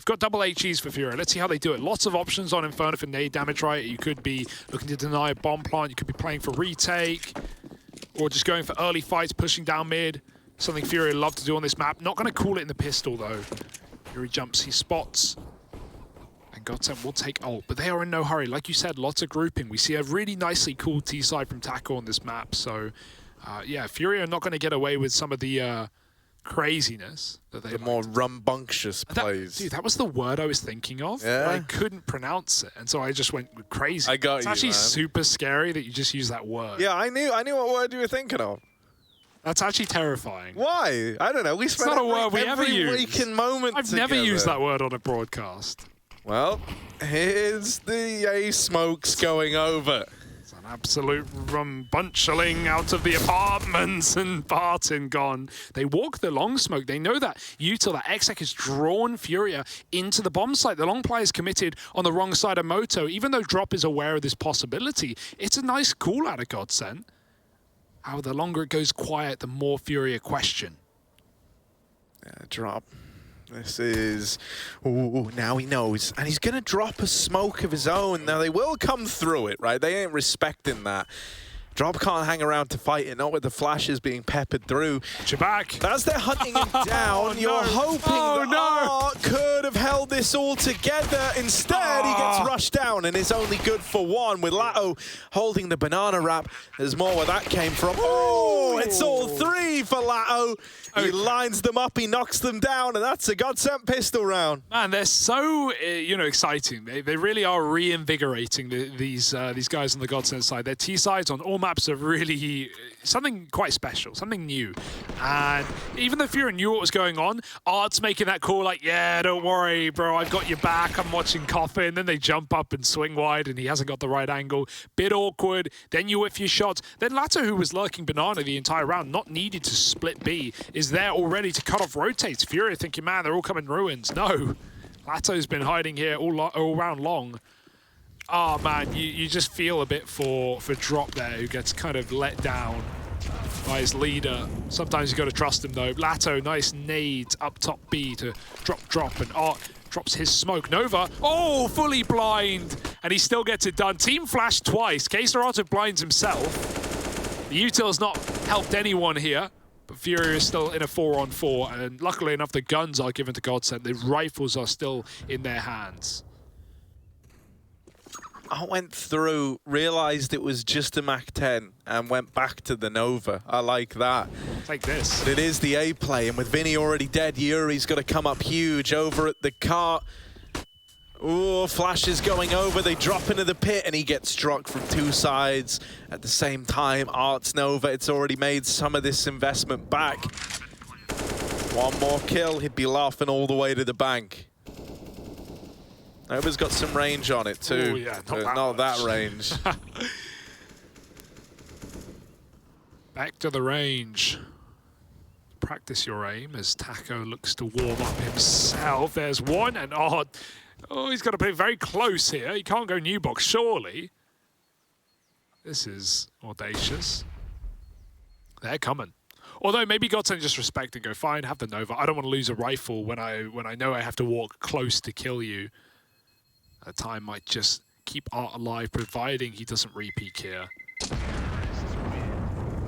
We've got double HEs for FURIA. Let's see how they do it. Lots of options on Inferno for nade damage, right? You could be looking to deny a bomb plant. You could be playing for retake. Or just going for early fights, pushing down mid. Something FURIA love to do on this map. Not going to call it in the pistol, though. Fury jumps, he spots. And GODSENT will take ult. But they are in no hurry. Like you said, lots of grouping. We see a really nicely cool T-side from Taco on this map. So, yeah, FURIA are not going to get away with some of the... craziness that they more rambunctious plays. Dude, that was the word I was thinking of. Yeah. But I couldn't pronounce it, and so I just went crazy. I got it's you, actually man. super scary that you just use that word. Yeah, I knew what word you were thinking of. That's actually terrifying. Why? I don't know. We spent not a word we ever use. waking moment I've never used that word on a broadcast. Well, here's the A smokes going over. An absolute rumbuncheling out of the apartments, and Barton gone. They walk the long smoke. They know that Util, that Exec, has drawn FURIA into the bomb site. The long play is committed on the wrong side of Moto. Even though Drop is aware of this possibility, it's a nice call out of GODSENT. How the longer it goes quiet, the more FURIA question. Yeah, Drop. This is... Ooh, now he knows. And he's going to drop a smoke of his own. Now, they will come through it, right? They ain't respecting that. Drop can't hang around to fight it, not with the flashes being peppered through. Watch your back. As they're hunting him down, you're hoping that Art could have held this all together. Instead, he gets rushed down and is only good for one, with Lato holding the banana wrap. There's more where that came from. Oh, it's all three for Lato. He lines them up, he knocks them down, and that's a GODSENT pistol round. Man, they're so exciting. They really are reinvigorating these guys on the GODSENT side. Their T sides on all maps are really something quite special, something new. And even though FURIA knew what was going on, Art's making that call like, yeah, don't worry, bro, I've got your back. I'm watching Coffin. Then they jump up and swing wide, and he hasn't got the right angle. Bit awkward. Then you whiff your shots. Then Lato, who was lurking banana the entire round, not needed to split B, is there already to cut off rotates. FURIA thinking, man, they're all coming ruins. No, Lato's been hiding here all round long. Oh man, you just feel a bit for Drop there, who gets kind of let down by his leader. Sometimes you got to trust him though. Lato, nice nades up top B to drop, and Art drops his smoke. Nova, oh, fully blind, and he still gets it done. Team flash twice. Keserato blinds himself. The Util's not helped anyone here. But FURIA is still in a 4-on-4, and luckily enough, the guns are given to GODSENT. The rifles are still in their hands. I went through, realized it was just a Mac-10, and went back to the Nova. I like that. Like this. But it is the A play, and with Vinny already dead, Yuri's got to come up huge over at the cart. Ooh, Flash is going over, they drop into the pit, and he gets struck from two sides. At the same time, Art's Nova, it's already made some of this investment back. One more kill, he'd be laughing all the way to the bank. Nova's got some range on it too. Ooh, yeah, not that range. Back to the range. Practice your aim as Taco looks to warm up himself. There's one, and oh, he's got to play very close here. He can't go new box, surely. This is audacious. They're coming. Although maybe GODSENT just respect and go, fine, have the Nova. I don't want to lose a rifle when I know I have to walk close to kill you. The time might just keep Art alive, providing he doesn't re-peek here.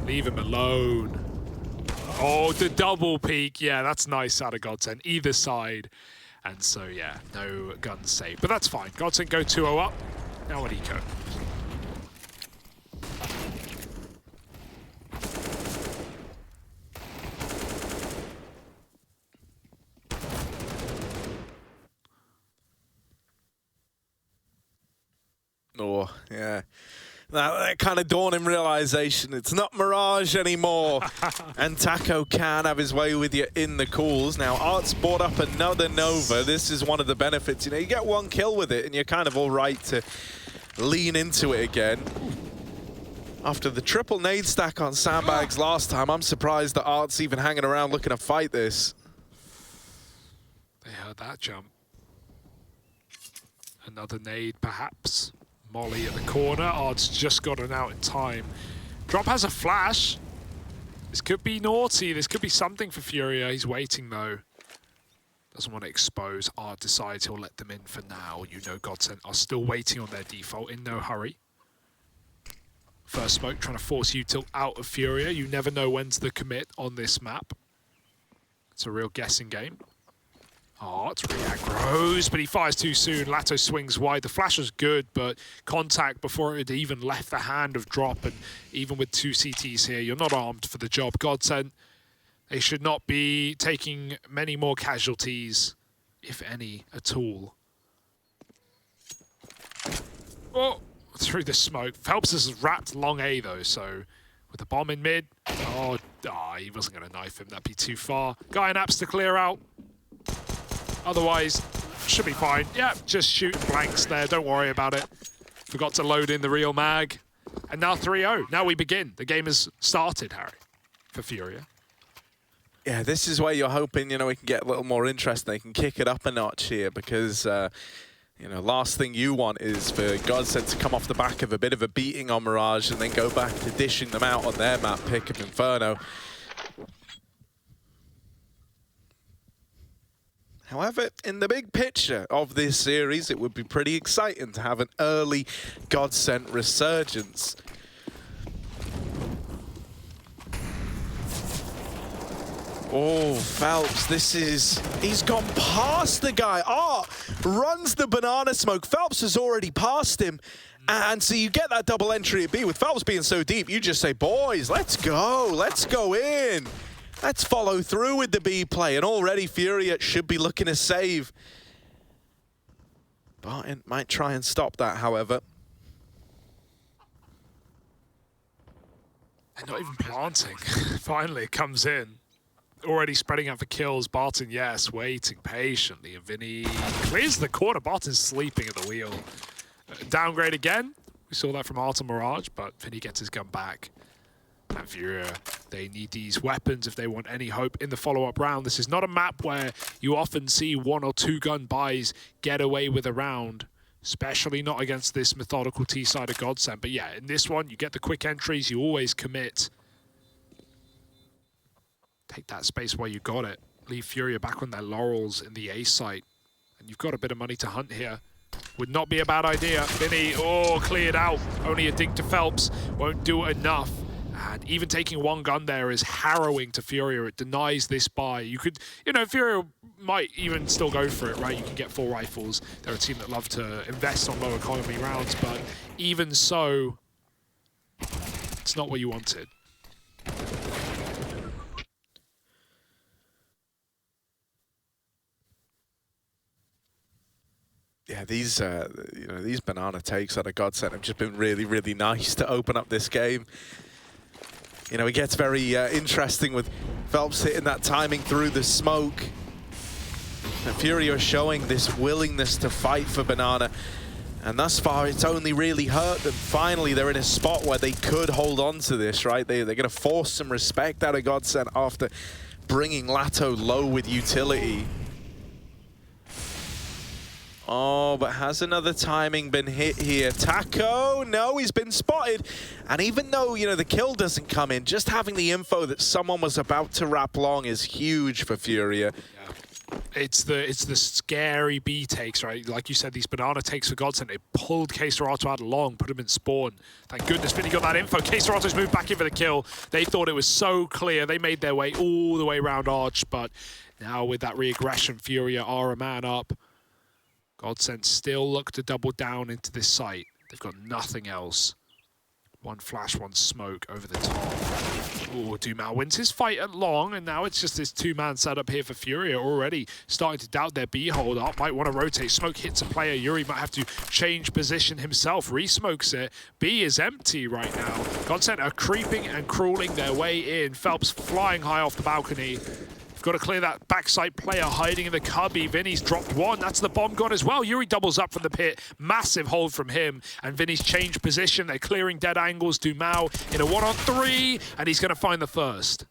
Leave him alone. Oh, the double peek. Yeah, that's nice out of GODSENT. Either side. And so, yeah, no guns saved. But that's fine. GODSENT go 2-0 up. Now an eco. Oh, yeah. That kind of dawning realization. It's not Mirage anymore. And Taco can have his way with you in the calls. Now, Art's brought up another Nova. This is one of the benefits. You know, you get one kill with it, and you're kind of all right to lean into it again. After the triple nade stack on Sandbags last time, I'm surprised that Art's even hanging around looking to fight this. They heard that jump. Another nade, perhaps. Molly at the corner. Art's just gotten out in time. Drop has a flash. This could be naughty. This could be something for FURIA. He's waiting, though. Doesn't want to expose. Art decides he'll let them in for now. You know GODSENT are still waiting on their default, in no hurry. First smoke trying to force util out of FURIA. You never know when's the commit on this map. It's a real guessing game. Art re-aggroes, but he fires too soon. Lato swings wide. The flash was good, but contact before it had even left the hand of Drop, and even with 2 CTs here, you're not armed for the job. GODSENT, they should not be taking many more casualties, if any at all. Oh, through the smoke. Phelps is wrapped long A though, so with the bomb in mid, he wasn't going to knife him. That'd be too far. Guy in apps to clear out. Otherwise, should be fine. Yeah, just shooting blanks there. Don't worry about it. Forgot to load in the real mag. And now 3-0. Now we begin. The game has started, Harry, for FURIA. Yeah, this is where you're hoping, we can get a little more interest. They can kick it up a notch here because, last thing you want is for GODSENT to come off the back of a bit of a beating on Mirage and then go back to dishing them out on their map pick of Inferno. However, in the big picture of this series, it would be pretty exciting to have an early GODSENT resurgence. Oh, Phelps, he's gone past the guy. Runs the banana smoke. Phelps has already passed him. And so you get that double entry at B. With Phelps being so deep, you just say, boys, let's go in. Let's follow through with the B play, and already FURIA should be looking to save. Barton might try and stop that, however. And not even planting. Finally, it comes in. Already spreading out for kills. Barton, yes, waiting patiently. And Vinny clears the corner. Barton's sleeping at the wheel. Downgrade again. We saw that from Art and Mirage, but Vinny gets his gun back. And FURIA, they need these weapons if they want any hope in the follow-up round. This is not a map where you often see 1 or 2 gun buys get away with a round, especially not against this methodical T-side of GODSENT. But yeah, in this one, you get the quick entries, you always commit. Take that space while you got it. Leave FURIA back on their laurels in the A site. And you've got a bit of money to hunt here. Would not be a bad idea. Vinny, cleared out. Only a dink to Phelps. Won't do enough. And even taking 1 gun there is harrowing to FURIA. It denies this buy. You could, FURIA might even still go for it, right? You can get 4 rifles. They're a team that love to invest on low economy rounds, but even so, it's not what you wanted. Yeah, these banana takes out of GODSENT have just been really, really nice to open up this game. It gets very interesting with Phelps hitting that timing through the smoke. And FURIA showing this willingness to fight for banana. And thus far, it's only really hurt them. Finally, they're in a spot where they could hold on to this, right? They're going to force some respect out of GODSENT after bringing Lato low with utility. Oh, but has another timing been hit here? Taco, no, he's been spotted. And even though, the kill doesn't come in, just having the info that someone was about to wrap long is huge for FURIA. Yeah. It's the scary B takes, right? Like you said, these banana takes for GODSENT. They pulled K-Serato out long, put him in spawn. Thank goodness Vinny got that info. K-Serato's moved back in for the kill. They thought it was so clear. They made their way all the way around Arch, but now with that re-aggression, FURIA are a man up. GODSENT still look to double down into this site. They've got nothing else. 1 flash, 1 smoke over the top. Oh, Dumao wins his fight at long, and now it's just this 2-man setup here for FURIA. Already starting to doubt their B hold up. Might want to rotate. Smoke hits a player. Yuri might have to change position himself. Re-smokes it. B is empty right now. GODSENT are creeping and crawling their way in. Phelps flying high off the balcony. Got to clear that backside player hiding in the cubby. Vinny's dropped 1. That's the bomb gone as well. Yuri doubles up from the pit. Massive hold from him. And Vinny's changed position. They're clearing dead angles. Dumao in a 1-on-3. And he's going to find the first.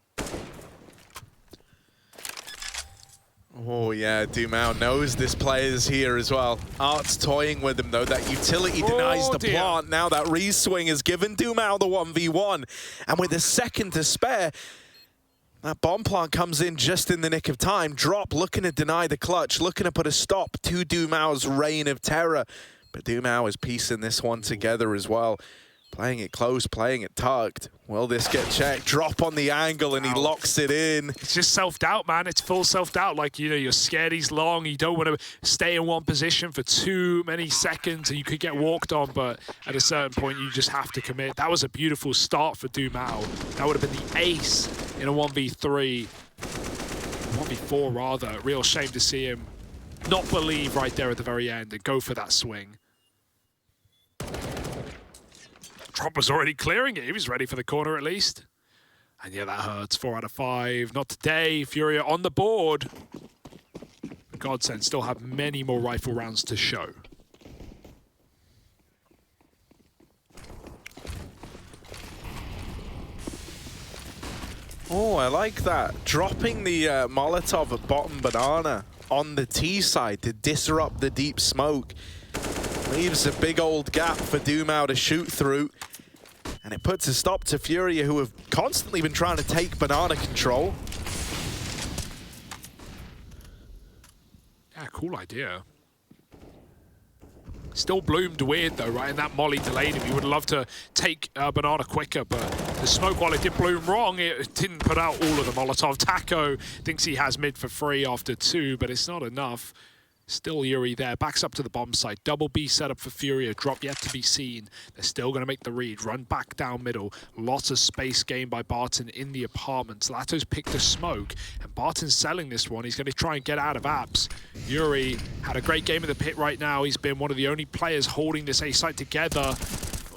Oh, yeah. Dumao knows this player's here as well. Art's toying with him, though. That utility denies the plant. Now that re-swing has given Dumao the 1v1. And with a second to spare, That bomb plant comes in just in the nick of time. Drop looking to deny the clutch, looking to put a stop to Dumao's reign of terror. But Dumao is piecing this one together as well. Playing it close, playing it tucked. Will this get checked? Drop on the angle and he locks it in. It's just self-doubt, man. It's full self-doubt. Like, you know, you're scared he's long. You don't want to stay in one position for too many seconds and you could get walked on, but at a certain point, you just have to commit. That was a beautiful start for Dumao. That would have been the ace in a 1v3. 1v4, rather. Real shame to see him not believe right there at the very end and go for that swing. Drop was already clearing it. He was ready for the corner at least. And yeah, that hurts. 4 out of 5. Not today. FURIA on the board. GODSENT still have many more rifle rounds to show. Oh, I like that. Dropping the Molotov at bottom banana on the T side to disrupt the deep smoke. Leaves a big old gap for Dumao to shoot through. And it puts a stop to FURIA, who have constantly been trying to take banana control. Yeah, cool idea. Still bloomed weird though, right? And that molly delayed him. He would love to take banana quicker, but the smoke, while it did bloom wrong, it didn't put out all of the Molotov. Taco thinks he has mid for free after 2, but it's not enough. Still Yuri there, backs up to the bomb site. Double B set up for FURIA, drop yet to be seen. They're still going to make the read, run back down middle. Lots of space gained by Barton in the apartments. Lato's picked a smoke, and Barton's selling this one. He's going to try and get out of apps. Yuri had a great game in the pit right now. He's been one of the only players holding this A site together.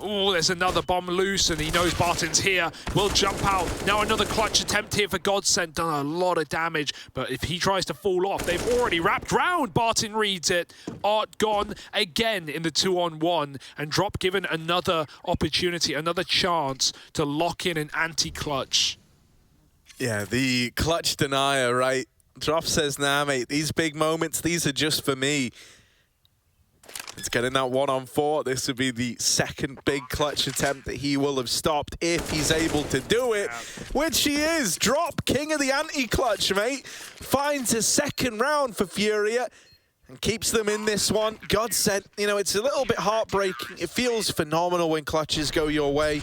Oh, there's another bomb loose, and he knows Barton's here. Will jump out. Now another clutch attempt here for GODSENT. Done a lot of damage, but if he tries to fall off, they've already wrapped round. Barton reads it. Art gone again in the 2-on-1, and Drop given another opportunity, another chance to lock in an anti-clutch. Yeah, the clutch denier, right? Drop says, nah, mate, these big moments, these are just for me. It's getting that 1-on-4. This would be the second big clutch attempt that he will have stopped if he's able to do it, which he is. Drop, king of the anti-clutch, mate. Finds a second round for FURIA and keeps them in this one. GODSENT, you know, it's a little bit heartbreaking. It feels phenomenal when clutches go your way,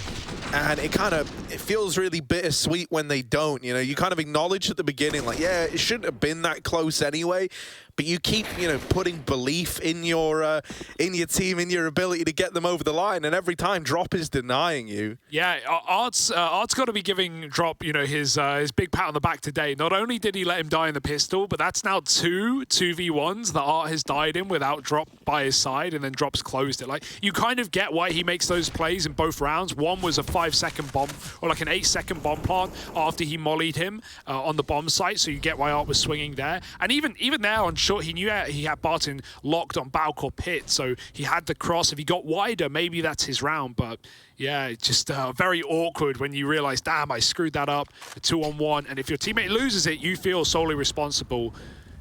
and it feels really bittersweet when they don't. You know, you kind of acknowledge at the beginning, like, yeah, it shouldn't have been that close anyway. But you keep, you know, putting belief in your team, in your ability to get them over the line, and every time Drop is denying you. Yeah, Art's got to be giving Drop, you know, his big pat on the back today. Not only did he let him die in the pistol, but that's now 2v1s that Art has died in without Drop by his side, and then Drop's closed it. Like, you kind of get why he makes those plays in both rounds. One was a 5-second bomb, or like an 8-second bomb plant after he mollied him on the bomb site, so you get why Art was swinging there. And even there on short, he knew he had Barton locked on Balcor pit, so he had the cross. If he got wider, maybe that's his round, but yeah, just very awkward when you realize, damn, I screwed that up, a 2-on-1, and if your teammate loses it, you feel solely responsible.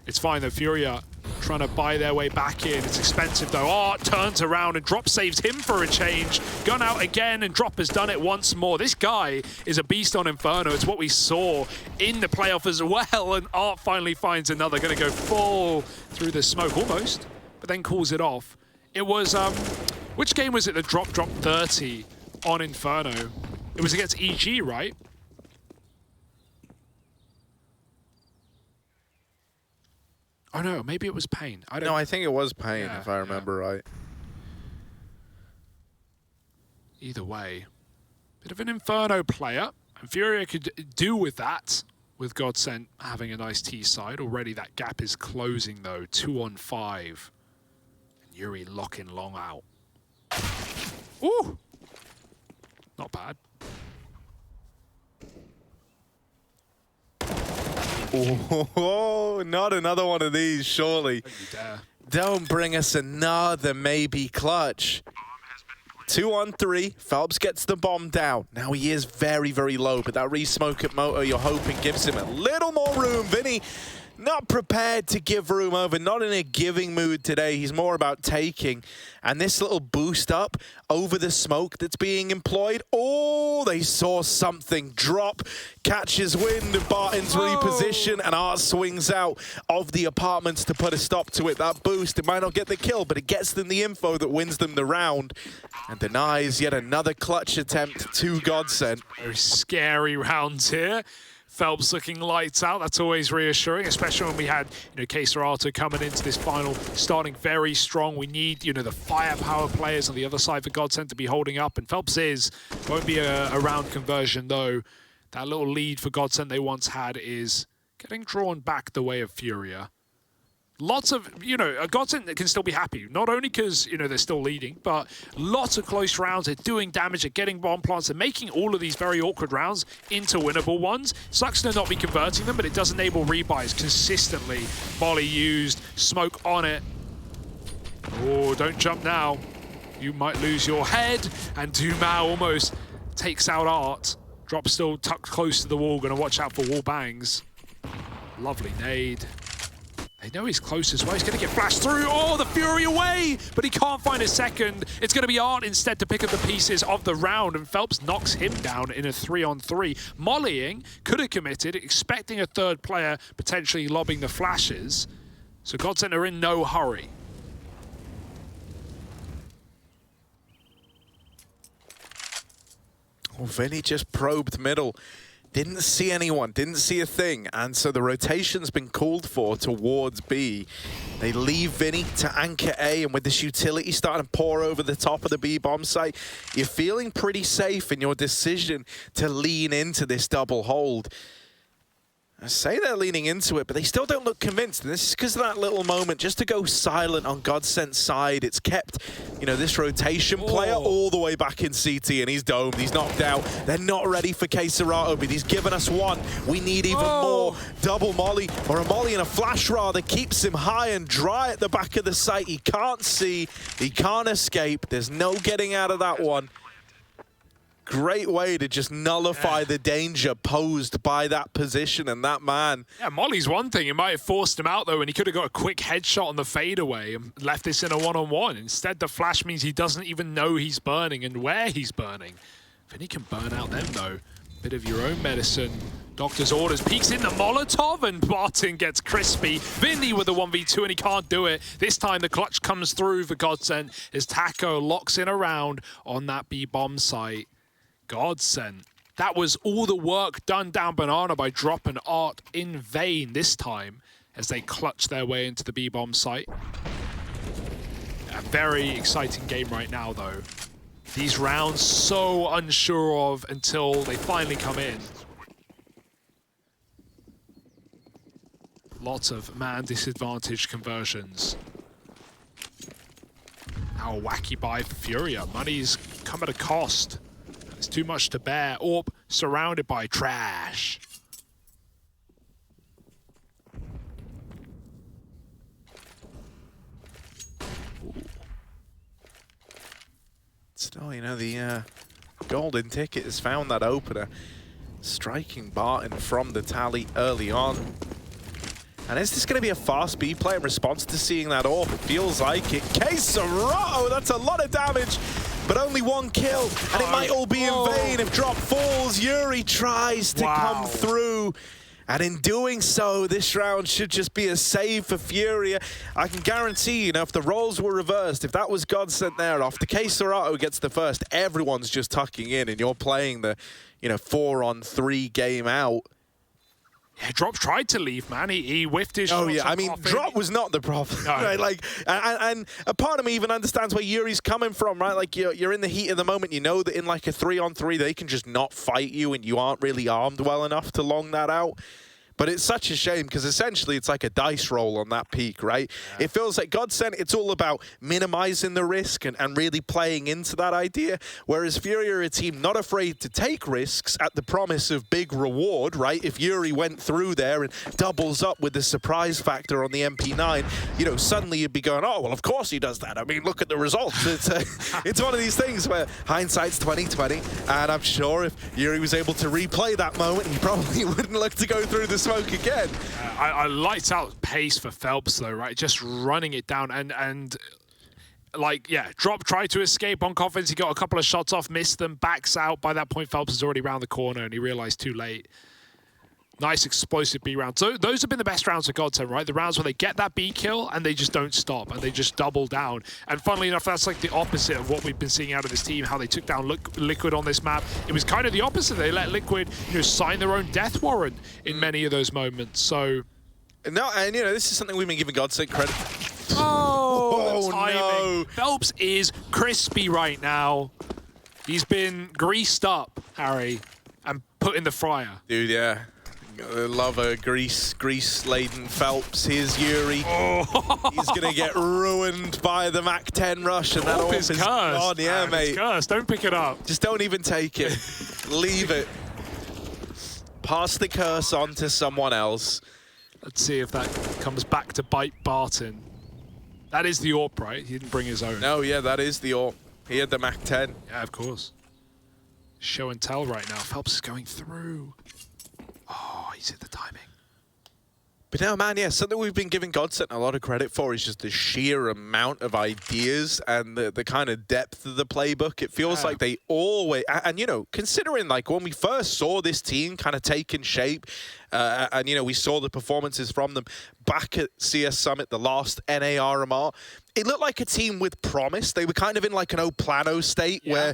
It's fine though, FURIA trying to buy their way back in. It's expensive though. Art turns around and Drop saves him for a change. Gun out again, and Drop has done it once more. This guy is a beast on Inferno. It's what we saw in the playoff as well, and Art finally finds another. Gonna go full through the smoke, almost, but then calls it off. It was, which game was it that Drop dropped 30 on Inferno? It was against EG, right? Oh no, maybe it was Pain. No, I think it was Pain, if I remember right. Either way, bit of an Inferno player, and FURIA could do with that, with GODSENT having a nice T side. Already that gap is closing though, 2-on-5. And Yuri locking long out. Ooh! Not bad. Oh, not another one of these, surely. Don't bring us another maybe clutch. 2-on-3, Phelps gets the bomb down. Now he is very, very low, but that re-smoke at Moto, you're hoping, gives him a little more room. Vinny not prepared to give room over, not in a giving mood today. He's more about taking. And this little boost up over the smoke that's being employed. Oh, they saw something drop, catches wind of Barton's reposition, and Art swings out of the apartments to put a stop to it. That boost, it might not get the kill, but it gets them the info that wins them the round and denies yet another clutch attempt to GODSENT. Very scary rounds here. Phelps looking lights out. That's always reassuring, especially when we had, Keserato coming into this final, starting very strong. We need, the firepower players on the other side for GODSENT to be holding up, and Phelps won't be a round conversion though. That little lead for GODSENT they once had is getting drawn back the way of FURIA. Lots of, GODSENT can still be happy, not only because, they're still leading, but lots of close rounds. They're doing damage, they're getting bomb plants, they're making all of these very awkward rounds into winnable ones. Sucks to not be converting them, but it does enable rebuys consistently. Molly used, smoke on it. Oh, don't jump now. You might lose your head, and Dumao almost takes out Art. Drop still tucked close to the wall, gonna watch out for wall bangs. Lovely nade. They know he's close as well. He's going to get flashed through. Oh, the Fury away! But he can't find a second. It's going to be Art instead to pick up the pieces of the round, and Phelps knocks him down in a 3-on-3. Mollying, could have committed, expecting a third player potentially lobbing the flashes. So GODSENT are in no hurry. Well, Vinny just probed middle. Didn't see anyone, didn't see a thing, and so the rotation's been called for towards B. They leave Vinny to anchor A, and with this utility starting to pour over the top of the B bomb site, you're feeling pretty safe in your decision to lean into this double hold. I say they're leaning into it, but they still don't look convinced. And this is because of that little moment just to go silent on GODSENT's side. It's kept, this rotation player all the way back in CT, and he's domed. He's knocked out. They're not ready for Keserato, but he's given us one. We need even more. Double molly, or a molly and a flash rather, keeps him high and dry at the back of the site. He can't see. He can't escape. There's no getting out of that one. Great way to just nullify the danger posed by that position and that man. Yeah, Molly's one thing. It might have forced him out, though, and he could have got a quick headshot on the fadeaway and left this in a one-on-one. Instead, the flash means he doesn't even know he's burning and where he's burning. Vinny can burn out them, though. Bit of your own medicine. Doctor's orders. Peeks in the Molotov, and Barton gets crispy. Vinny with the 1v2, and he can't do it. This time, the clutch comes through for GODSENT as Taco locks in a round on that B-bomb site. GODSENT. That was all the work done down Banana by dropping Art in vain this time as they clutch their way into the B-bomb site. A very exciting game right now, though. These rounds so unsure of until they finally come in. Lots of man disadvantage conversions. Now a wacky buy for FURIA. Money's come at a cost. It's too much to bear. Orb surrounded by trash. Still, the golden ticket has found that opener. Striking Barton from the tally early on. And is this going to be a fast B play in response to seeing that orb? It feels like it. Keserato, that's a lot of damage. But only one kill, and it might all be in vain if drop falls. Yuri tries to come through, and in doing so, this round should just be a save for FURIA. I can guarantee, if the roles were reversed, if that was GODSENT there, after Keserato gets the first, everyone's just tucking in, and you're playing the, 4-on-3 game out. Yeah, Drop tried to leave, man. He whiffed his shots. Oh, yeah. I mean, Drop was not the problem, no. Right? And a part of me even understands where Yuri's coming from, right? Like, you're in the heat of the moment. You know that in, like, a 3-on-3, they can just not fight you, and you aren't really armed well enough to long that out. But it's such a shame because essentially it's like a dice roll on that peak, right? Yeah. It feels like GODSENT, it's all about minimizing the risk and really playing into that idea. Whereas FURIA are a team not afraid to take risks at the promise of big reward, right? If Yuri went through there and doubles up with the surprise factor on the MP9, suddenly you'd be going, oh, well, of course he does that. I mean, look at the results. It's one of these things where hindsight's 20/20, and I'm sure if Yuri was able to replay that moment, he probably wouldn't look to go through the smoke again. I lights out pace for Phelps though, right? Just running it down and like, yeah, try to escape on confidence. He got a couple of shots off, missed them, backs out. By that point, Phelps is already around the corner and he realized too late. Nice explosive B round. So those have been the best rounds of GODSENT, right? The rounds where they get that B kill and they just don't stop and they just double down. And funnily enough, that's like the opposite of what we've been seeing out of this team, how they took down Liquid on this map. It was kind of the opposite. They let Liquid, sign their own death warrant in many of those moments. So no, and this is something we've been giving GODSENT credit. Oh, timing. No. Phelps is crispy right now. He's been greased up, Harry, and put in the fryer. Dude, yeah. I love a grease-laden Phelps. Here's Yuri. Oh. He's going to get ruined by the Mach 10 rush, and that all is gone. Yeah, mate. It's cursed. Don't pick it up. Just don't even take it. Leave it. Pass the curse on to someone else. Let's see if that comes back to bite Barton. That is the AWP, right? He didn't bring his own. No, yeah, that is the AWP. He had the Mach 10. Yeah, of course. Show and tell right now. Phelps is going through. Oh, he's hit the timing. But no, man, yeah, something we've been giving GODSENT a lot of credit for is just the sheer amount of ideas and the kind of depth of the playbook. It feels like they always... And, considering, like, when we first saw this team kind of taking shape, and, we saw the performances from them back at CS Summit, the last NARMR, it looked like a team with promise. They were kind of in like an Oplano state where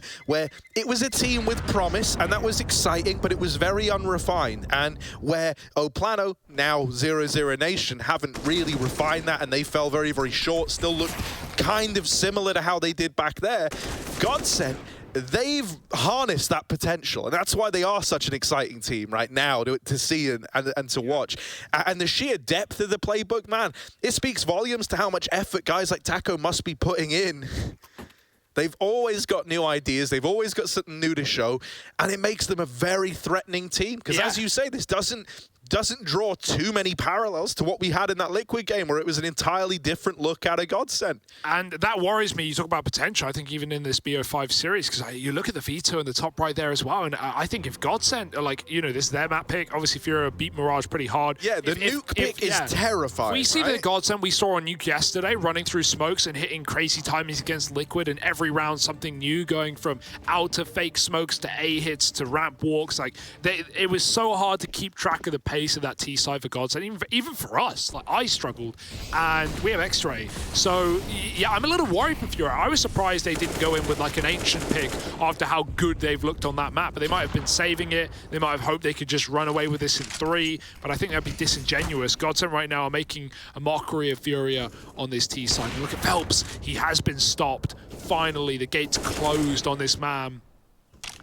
it was a team with promise, and that was exciting, but it was very unrefined. And where Oplano, now 0-0 Nation, haven't really refined that, and they fell very, very short, still look kind of similar to how they did back there. GODSENT, they've harnessed that potential, and that's why they are such an exciting team right now to see and to watch. And the sheer depth of the playbook, man, it speaks volumes to how much effort guys like Taco must be putting in. They've always got new ideas. They've always got something new to show, and it makes them a very threatening team. Because as you say, this doesn't draw too many parallels to what we had in that Liquid game, where it was an entirely different look at a GODSENT. And that worries me. You talk about potential, I think, even in this BO5 series, because you look at the veto in the top right there as well, and I think if GODSENT, this is their map pick, obviously FURIA beat Mirage pretty hard. Yeah, the nuke pick is terrifying. We see right? the GODSENT we saw on Nuke yesterday, running through smokes and hitting crazy timings against Liquid, and every round something new, going from out to fake smokes to A hits to ramp walks. Like, it was so hard to keep track of the pace of that T side for GODSENT, even for us. Like, I struggled, and we have X-Ray. So yeah, I'm a little worried for FURIA. I was surprised they didn't go in with like an ancient pick after how good they've looked on that map, but they might have been saving it. They might have hoped they could just run away with this in 3, but I think that'd be disingenuous. GODSENT right now are making a mockery of FURIA on this T side. Look at Phelps. He has been stopped. Finally, the gate's closed on this man.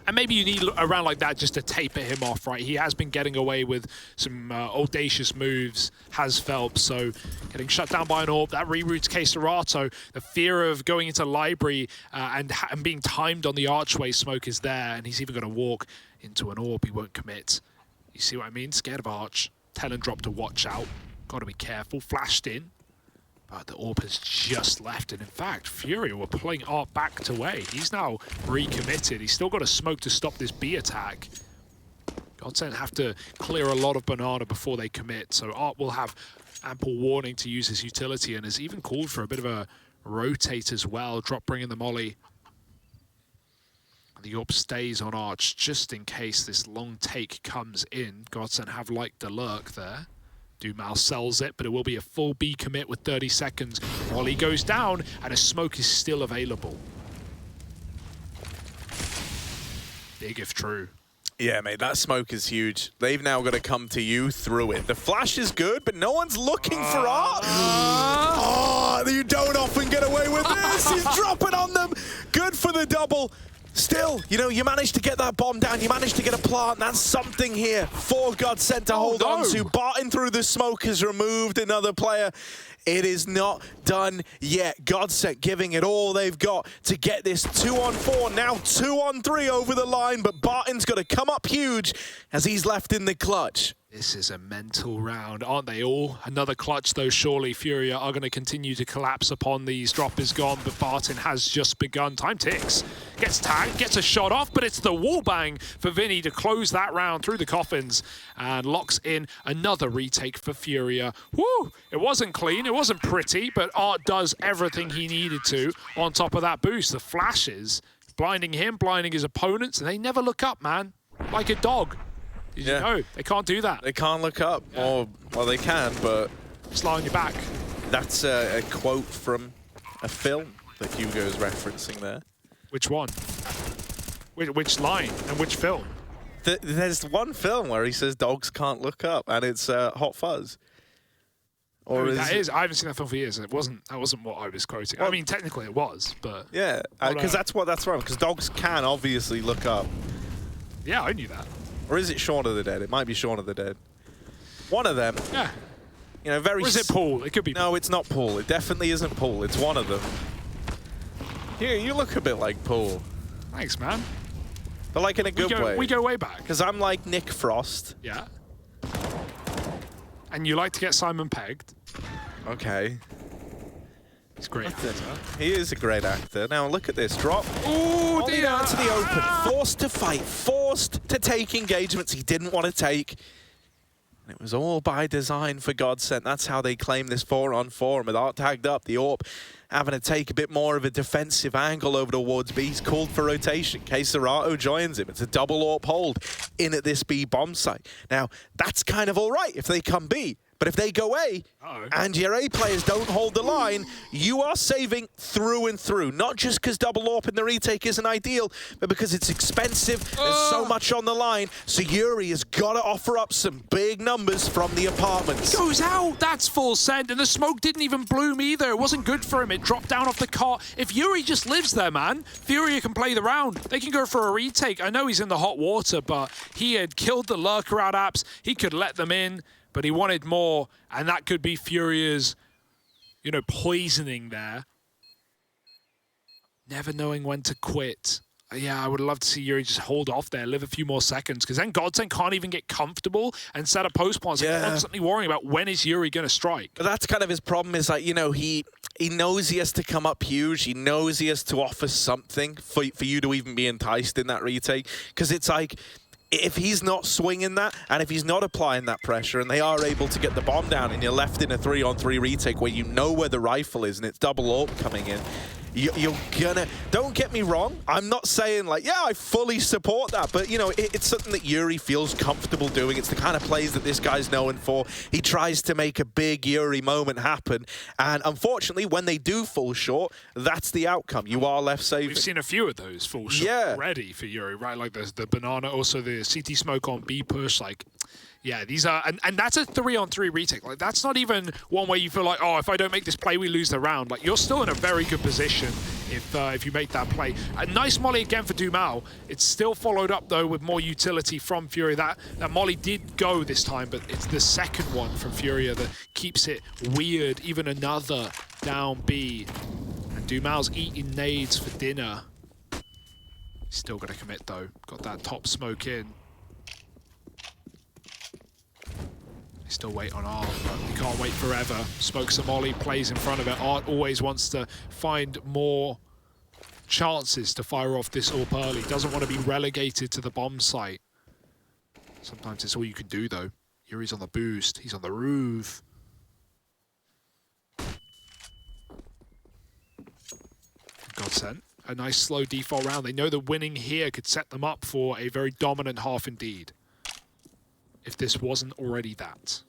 And maybe you need a round like that just to taper him off, right? He has been getting away with some audacious moves, has Phelps, so getting shut down by an AWP. That reroutes K-Serato. The fear of going into library and being timed on the archway smoke is there, and he's even going to walk into an AWP. He won't commit. You see what I mean? Scared of Arch. Talon dropped to watch out. Got to be careful. Flashed in. But the AWP has just left, and in fact, FURIA were pulling ARP back to way. He's now recommitted. He's still got a smoke to stop this B attack. GODSENT have to clear a lot of banana before they commit, so ARP will have ample warning to use his utility, and has even called for a bit of a rotate as well, drop bringing the molly. The AWP stays on Arch just in case this long take comes in. GODSENT have liked the lurk there. Dumal sells it, but it will be a full B commit with 30 seconds. Molly goes down, and a smoke is still available. Big if true. Yeah, mate, that smoke is huge. They've now got to come to you through it. The flash is good, but no one's looking for Art. Oh, you don't often get away with this. He's dropping on them. Good for the double. Still, you managed to get that bomb down. You managed to get a plant. That's something here for GODSENT to hold on to. Barton through the smoke has removed another player. It is not done yet. GODSENT giving it all they've got to get this 2-on-4, now 2-on-3 over the line, but Barton's got to come up huge as he's left in the clutch. This is a mental round, aren't they all? Another clutch, though, surely. FURIA are going to continue to collapse upon these. Drop is gone, but Barton has just begun. Time ticks. Gets tagged, gets a shot off, but it's the wall bang for Vinny to close that round through the coffins and locks in another retake for FURIA. Woo! It wasn't clean, it wasn't pretty, but Art does everything he needed to on top of that boost. The flashes, blinding him, blinding his opponents, and they never look up, man. Like a dog. Did you know? They can't do that. They can't look up. Yeah. Or, well, they can, but... Just lie on your back. That's a quote from a film that Hugo's referencing there. Which one? Which line and which film? There's one film where he says dogs can't look up, and it's Hot Fuzz. Or no, that is. I haven't seen that film for years. That wasn't what I was quoting. Well, I mean, technically it was, but... Yeah, because that's wrong, because dogs can obviously look up. Yeah, I knew that. Or is it Shaun of the Dead? It might be Shaun of the Dead. One of them. Yeah. You know, very... Or is it Paul? It could be No, it's not Paul. It definitely isn't Paul. It's one of them. Here, you look a bit like Paul. Thanks, man. But like in a good way. We go way back. Because I'm like Nick Frost. Yeah. And you like to get Simon pegged. Okay. He's a great actor. He is a great actor. Now look at this drop. Ooh, Only down to the open. Forced to fight. Forced to take engagements he didn't want to take. And it was all by design for GODSENT. That's how they claim this 4-on-4. And with Art tagged up, the AWP having to take a bit more of a defensive angle over towards B. He's called for rotation. Serato joins him. It's a double AWP hold in at this B bomb site. Now, that's kind of all right if they come B. But if they go A, and your A players don't hold the line, you are saving through and through. Not just because double AWP in the retake isn't ideal, but because it's expensive, there's so much on the line. So Yuri has got to offer up some big numbers from the apartments. He goes out, that's full send, and the smoke didn't even bloom either. It wasn't good for him, it dropped down off the cart. If Yuri just lives there, man, FURIA can play the round. They can go for a retake. I know he's in the hot water, but he had killed the lurker out apps. He could let them in. But he wanted more, and that could be FURIA's, you know, poisoning there. Never knowing when to quit. Yeah, I would love to see Yuri just hold off there, live a few more seconds, because then GODSENT can't even get comfortable and set up post plants. They're constantly worrying about when is Yuri going to strike. But that's kind of his problem, is like, you know, he knows he has to come up huge. He knows he has to offer something for you to even be enticed in that retake, because it's like... If he's not swinging that, and if he's not applying that pressure, and they are able to get the bomb down, and you're left in a 3-on-3 retake where you know where the rifle is, and it's double AWP coming in, you're gonna... Don't get me wrong, I'm not saying, like, yeah, I fully support that, but, you know, it's something that Yuri feels comfortable doing. It's the kind of plays that this guy's known for. He tries to make a big Yuri moment happen, and unfortunately, when they do fall short, that's the outcome. You are left saving. We've seen a few of those fall short already for Yuri, right? Like, there's the banana, also the CT smoke on B push, like... Yeah, these are, and that's a 3-on-3 retake. Like, that's not even one where you feel like, oh, if I don't make this play, we lose the round. Like, you're still in a very good position if you make that play. A nice molly again for Dumal. It's still followed up, though, with more utility from FURIA. That molly did go this time, but it's the second one from FURIA that keeps it weird. Even another down B. And Dumal's eating nades for dinner. Still going to commit, though. Got that top smoke in. Still wait on Art, but he can't wait forever. Smokes a molly, plays in front of it. Art always wants to find more chances to fire off this AWP early. Doesn't want to be relegated to the bomb site. Sometimes it's all you can do, though. Yuri's on the boost. He's on the roof. GODSENT. A nice slow default round. They know the winning here could set them up for a very dominant half indeed. If this wasn't already that.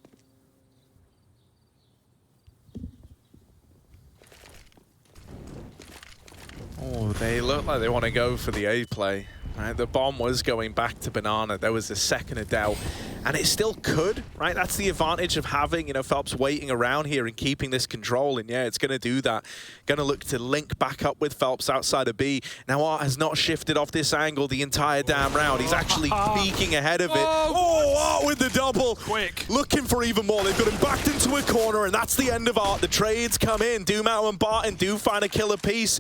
Oh, they look like they want to go for the A play. Right, the bomb was going back to Banana. There was a second of doubt. And it still could, right? That's the advantage of having, you know, Phelps waiting around here and keeping this control. And yeah, it's going to do that. Going to look to link back up with Phelps outside of B. Now, Art has not shifted off this angle the entire damn round. He's actually peeking ahead of it. Oh, Art with the double. Quick. Looking for even more. They've got him backed into a corner, and that's the end of Art. The trades come in. Dumal and Barton do find a killer piece.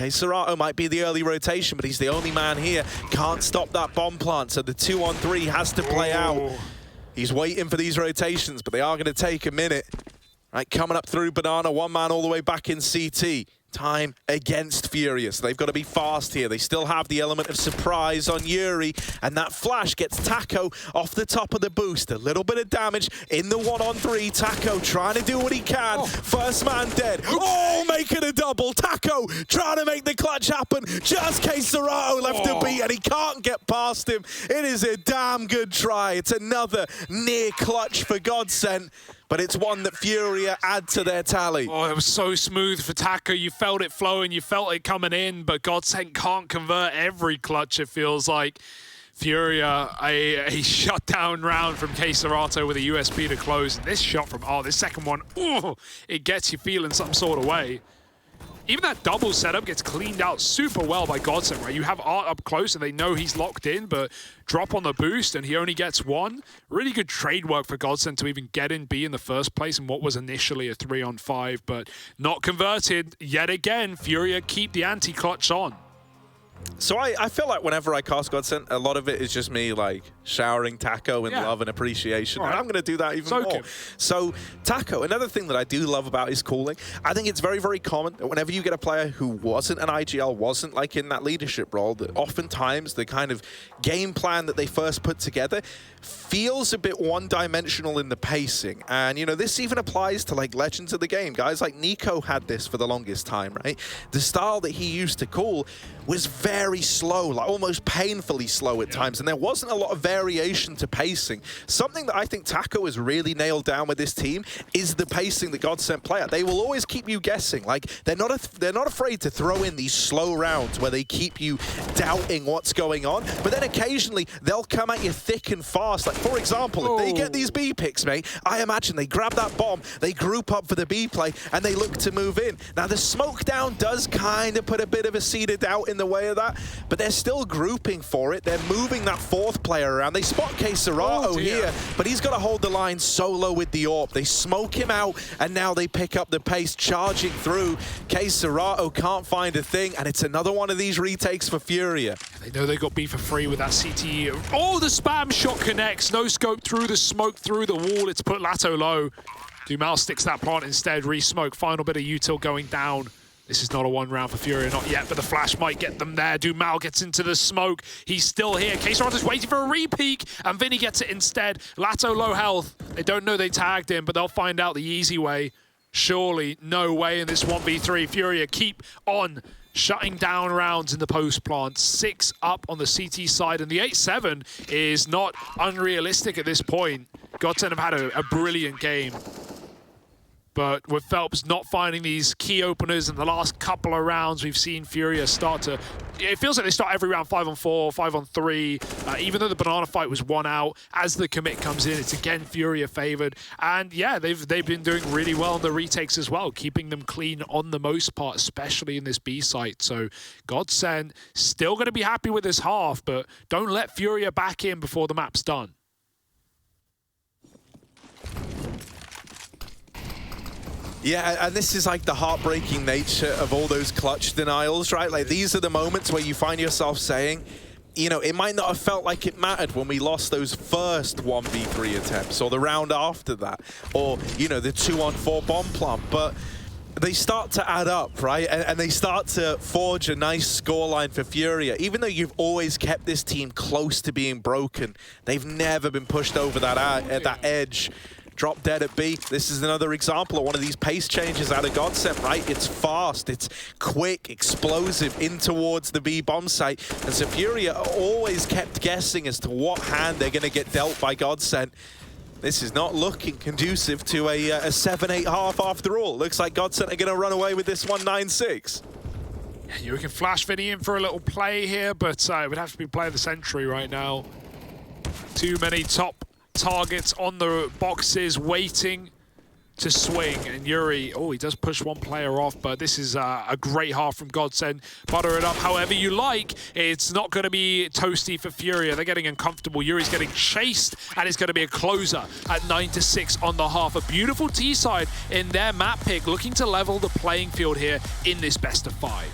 Serato might be the early rotation, but he's the only man here. Can't stop that bomb plant, so the 2-on-3 has to play out. He's waiting for these rotations, but they are going to take a minute. Right, coming up through Banana, one man all the way back in CT. Time against FURIA, so they've got to be fast here. They still have the element of surprise on Yuri, and that flash gets Taco off the top of the boost. A little bit of damage in the 1-on-3. Taco trying to do what he can. First man dead. Oh, making a double. Taco trying to make the clutch happen. Just Queserato left to beat, and he can't get past him. It is a damn good try. It's another near clutch for GODSENT. But it's one that FURIA add to their tally. Oh, it was so smooth for Taco. You felt it flowing, you felt it coming in, but GODSENT can't convert every clutch, it feels like. FURIA, a shutdown round from Queserato with a USP to close. And this shot from, this second one, it gets you feeling some sort of way. Even that double setup gets cleaned out super well by GODSENT, right? You have Art up close and they know he's locked in, but drop on the boost and he only gets one. Really good trade work for GODSENT to even get in B in the first place in what was initially a 3-on-5, but not converted yet again. FURIA keep the anti-clutch on. So I feel like whenever I cast GODSENT, a lot of it is just me like showering Taco in love and appreciation. And I'm going to do that even more. So Taco, another thing that I do love about his calling, I think it's very, very common that whenever you get a player who wasn't an IGL, wasn't like in that leadership role, that oftentimes the kind of game plan that they first put together feels a bit one-dimensional in the pacing. And, you know, this even applies to like legends of the game. Guys like Nico had this for the longest time, right? The style that he used to call was very slow, like almost painfully slow at times, and there wasn't a lot of variation to pacing. Something that I think Taco has really nailed down with this team is the pacing that GODSENT play at. They will always keep you guessing. Like they're not afraid to throw in these slow rounds where they keep you doubting what's going on, but then occasionally they'll come at you thick and fast. Like for example, if they get these B picks, mate, I imagine they grab that bomb, they group up for the B play, and they look to move in. Now the smoke down does kind of put a bit of a seed of doubt in the way of that, but they're still grouping for it. They're moving that fourth player around. They spot Queserato here, but he's got to hold the line solo with the AWP. They smoke him out, and now they pick up the pace, charging through. Queserato can't find a thing, and it's another one of these retakes for FURIA. They know they got B for free with that CT. Oh, the spam shot connects. No scope through the smoke, through the wall. It's put Lato low. Dumal sticks that plant instead. Re-smoke. Final bit of util going down. This is not a one round for FURIA, not yet, but the flash might get them there. Dumal gets into the smoke. He's still here. Queserato's waiting for a re-peek, and Vinny gets it instead. Lato low health. They don't know they tagged him, but they'll find out the easy way. Surely, no way in this 1v3. FURIA keep on shutting down rounds in the post plant. 6 up on the CT side, and the 8-7 is not unrealistic at this point. GODSENT have had a brilliant game. But with Phelps not finding these key openers in the last couple of rounds, we've seen FURIA start to... It feels like they start every round 5-on-4, 5-on-3. Even though the banana fight was 1 out, as the commit comes in, it's again FURIA favored. And yeah, they've been doing really well on the retakes as well, keeping them clean on the most part, especially in this B site. So GODSENT still going to be happy with this half, but don't let FURIA back in before the map's done. Yeah, and this is like the heartbreaking nature of all those clutch denials, right? Like these are the moments where you find yourself saying, you know, it might not have felt like it mattered when we lost those first 1v3 attempts or the round after that, or, you know, the 2-on-4 bomb plant, but they start to add up, right? And they start to forge a nice scoreline for FURIA. Even though you've always kept this team close to being broken, they've never been pushed over that edge. Drop dead at B. This is another example of one of these pace changes out of GODSENT, right? It's fast, it's quick, explosive in towards the B bomb site. And so FURIA always kept guessing as to what hand they're going to get dealt by GODSENT. This is not looking conducive to a 7-8 half after all. Looks like GODSENT are going to run away with this one 9-6. You can flash Vinny in for a little play here, but it would have to be play of the century right now. Too many top targets on the boxes waiting to swing, and Yuri, he does push one player off, but this is a great half from GODSENT. Butter it up however you like. It's not going to be toasty for FURIA. They're getting uncomfortable. Yuri's getting chased, and it's going to be a closer at 9-6 on the half. A beautiful T-side in their map pick, looking to level the playing field here in this best of 5.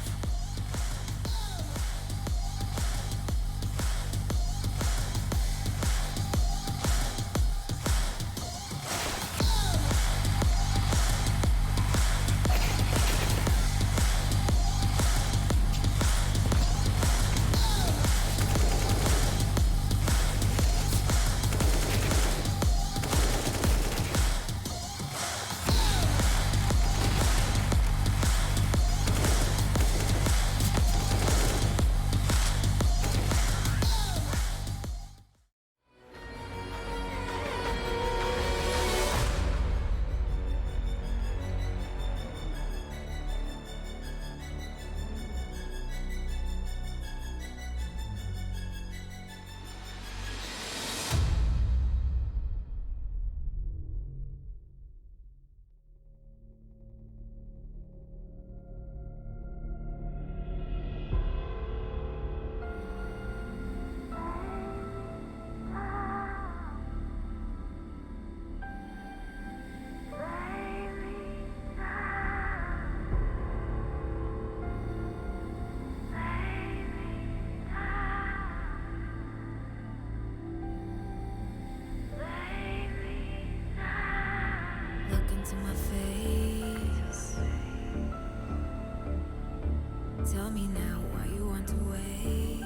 Tell me now why you want to wait.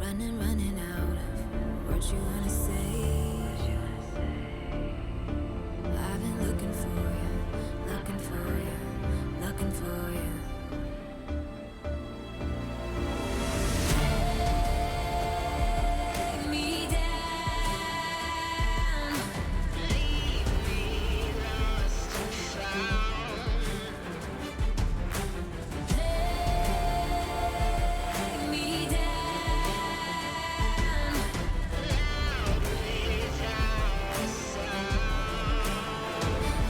Running out of what you wanna say. I've been looking for you, looking for you, looking for you. Take me down, leave me lost and found. Take me down, loud without a sound,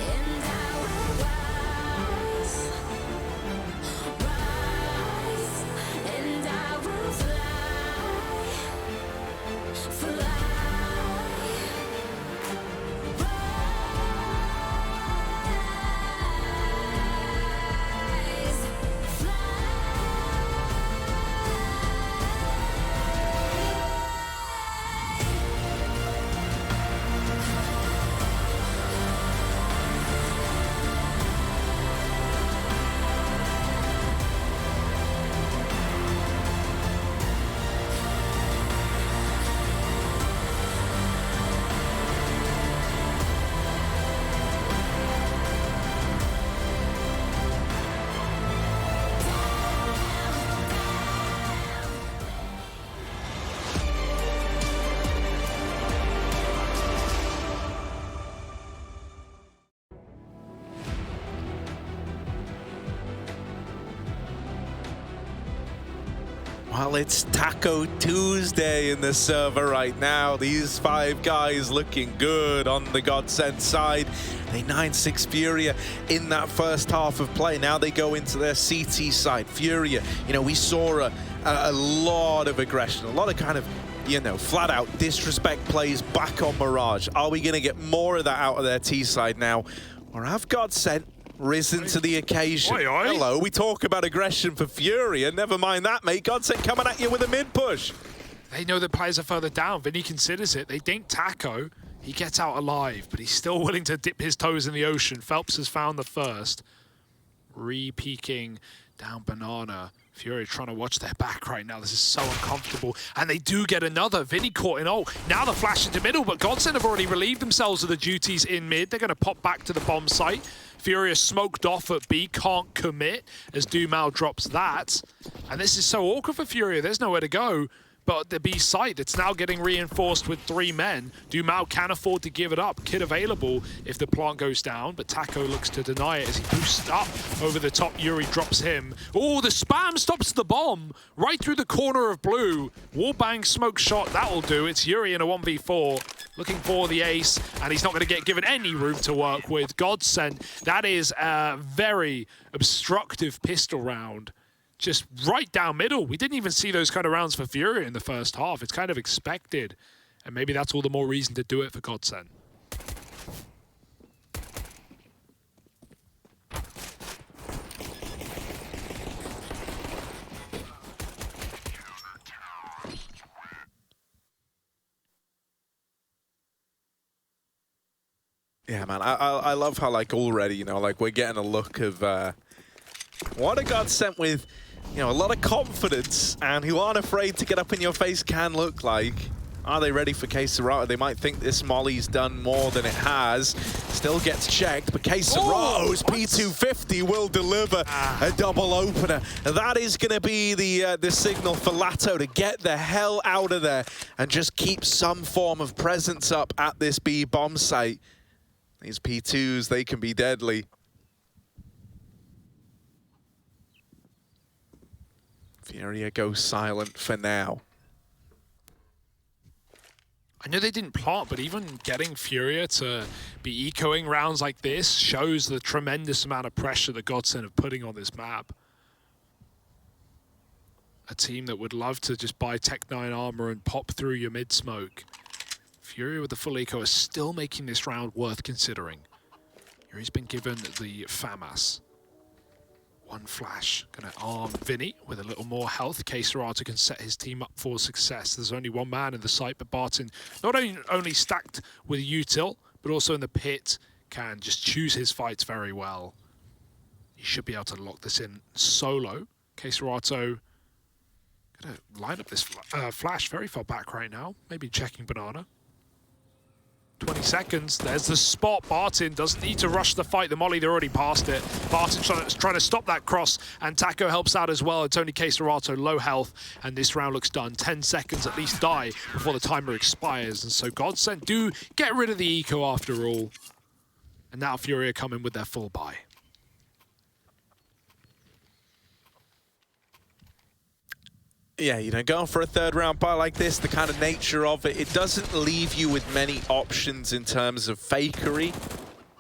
and I will rise, and I will fly, fly. Well, it's Taco Tuesday in the server right now. These 5 guys looking good on the GODSENT side. They 9-6 FURIA in that first half of play. Now they go into their CT side. FURIA, you know, we saw a lot of aggression, a lot of kind of, you know, flat out disrespect plays back on Mirage. Are we going to get more of that out of their T side now? Or have GODSENT risen to the occasion? Oi, oi. Hello, we talk about aggression for FURIA. Never mind that, mate. GODSENT coming at you with a mid push. They know the players are further down. Vinny considers it. They dink Taco. He gets out alive, but he's still willing to dip his toes in the ocean. Phelps has found the first. Re-peeking down Banana. FURIA trying to watch their back right now. This is so uncomfortable. And they do get another. Vinny caught in ult. Now the flash into middle, but GODSENT have already relieved themselves of the duties in mid. They're going to pop back to the bomb site. FURIA smoked off at B, can't commit as Dumao drops that. And this is so awkward for FURIA. There's nowhere to go. But the B site, it's now getting reinforced with 3 men. Dumao can afford to give it up. Kid available if the plant goes down, but Taco looks to deny it as he boosts up over the top. Yuri drops him. Oh, the spam stops the bomb right through the corner of blue. Wallbang smoke shot, that'll do. It's Yuri in a 1v4, looking for the ace, and he's not going to get given any room to work with. GODSENT, that is a very obstructive pistol round. Just right down middle. We didn't even see those kind of rounds for FURIA in the first half. It's kind of expected. And maybe that's all the more reason to do it for GODSENT. Yeah, man, I love how, like, already, you know, like, we're getting a look of what a GODSENT with, you know, a lot of confidence and who aren't afraid to get up in your face can look like. Are they ready for K-Serato? They might think this molly's done more than it has. Still gets checked, but K-Serato's P250 will deliver a double opener. That is going to be the signal for Lato to get the hell out of there and just keep some form of presence up at this B bomb site. These P2s, they can be deadly. FURIA goes silent for now. I know they didn't plant, but even getting FURIA to be ecoing rounds like this shows the tremendous amount of pressure that GODSENT are putting on this map. A team that would love to just buy Tech-9 armor and pop through your mid-smoke. FURIA with the full eco is still making this round worth considering. Yuri's been given the FAMAS. One flash, gonna arm Vinny with a little more health. K-Serato can set his team up for success. There's only one man in the site, but Barton, not only stacked with util, but also in the pit, can just choose his fights very well. He should be able to lock this in solo. Caserato gonna line up this flash very far back right now. Maybe checking banana. 20 seconds. There's the spot. Barton doesn't need to rush the fight. The molly, they're already past it. Barton's trying to stop that cross, and Taco helps out as well. It's only Caserato, low health, and this round looks done. 10 seconds at least die before the timer expires, and so GODSENT do get rid of the eco after all. And now FURIA come in with their full buy. Yeah, you know, going for a third round buy like this, the kind of nature of it, it doesn't leave you with many options in terms of fakery,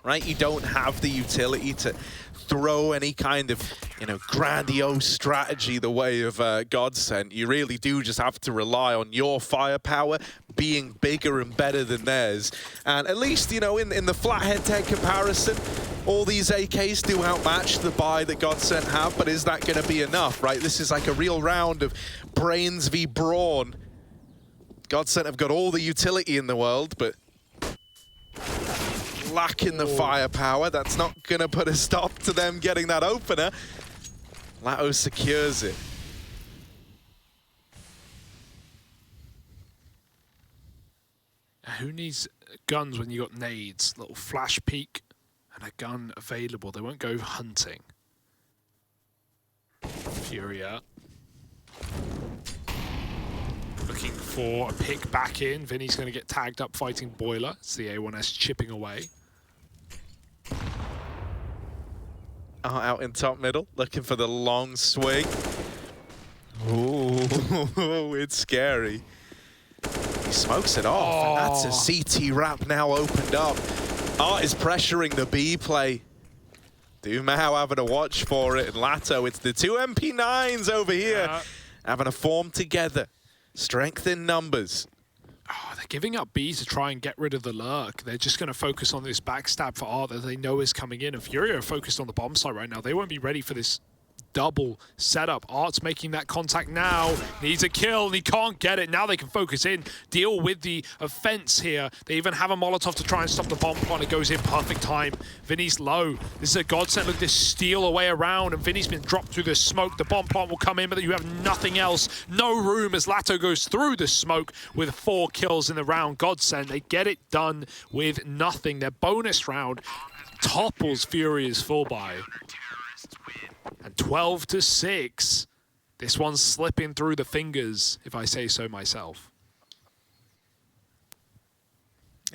right? You don't have the utility to throw any kind of, you know, grandiose strategy the way of GODSENT. You really do just have to rely on your firepower being bigger and better than theirs. And at least, you know, in the flat head-to-head comparison, all these AKs do outmatch the buy that GODSENT have, but is that going to be enough, right? This is like a real round of brains v brawn. GODSENT have got all the utility in the world, but lacking the firepower. That's not going to put a stop to them getting that opener. Lato secures it. Who needs guns when you got nades? Little flash peek and a gun available. They won't go hunting. FURIA looking for a pick back in. Vinny's going to get tagged up fighting Boiler. It's the A1S chipping away. Out in top middle, looking for the long swing. Ooh, it's scary. He smokes it off, and that's a CT wrap now opened up. Art is pressuring the B play. Dumao having a watch for it, and Lato, it's the two MP9s over here, having a form together. Strength in numbers. Oh, they're giving up B to try and get rid of the lurk. They're just going to focus on this backstab for Art that they know is coming in. And FURIA are focused on the bomb site right now. They won't be ready for this double setup. Art's making that contact now. Needs a kill, and he can't get it. Now they can focus in, deal with the offense here. They even have a Molotov to try and stop the bomb plot. It goes in perfect time. Vinny's low. This is a GODSENT. Look at this steal away around, and Vinny's been dropped through the smoke. The bomb plot will come in, but you have nothing else. No room as Lato goes through the smoke with 4 kills in the round. GODSENT, they get it done with nothing. Their bonus round topples FURIA's full buy. And 12-6. This one's slipping through the fingers, if I say so myself.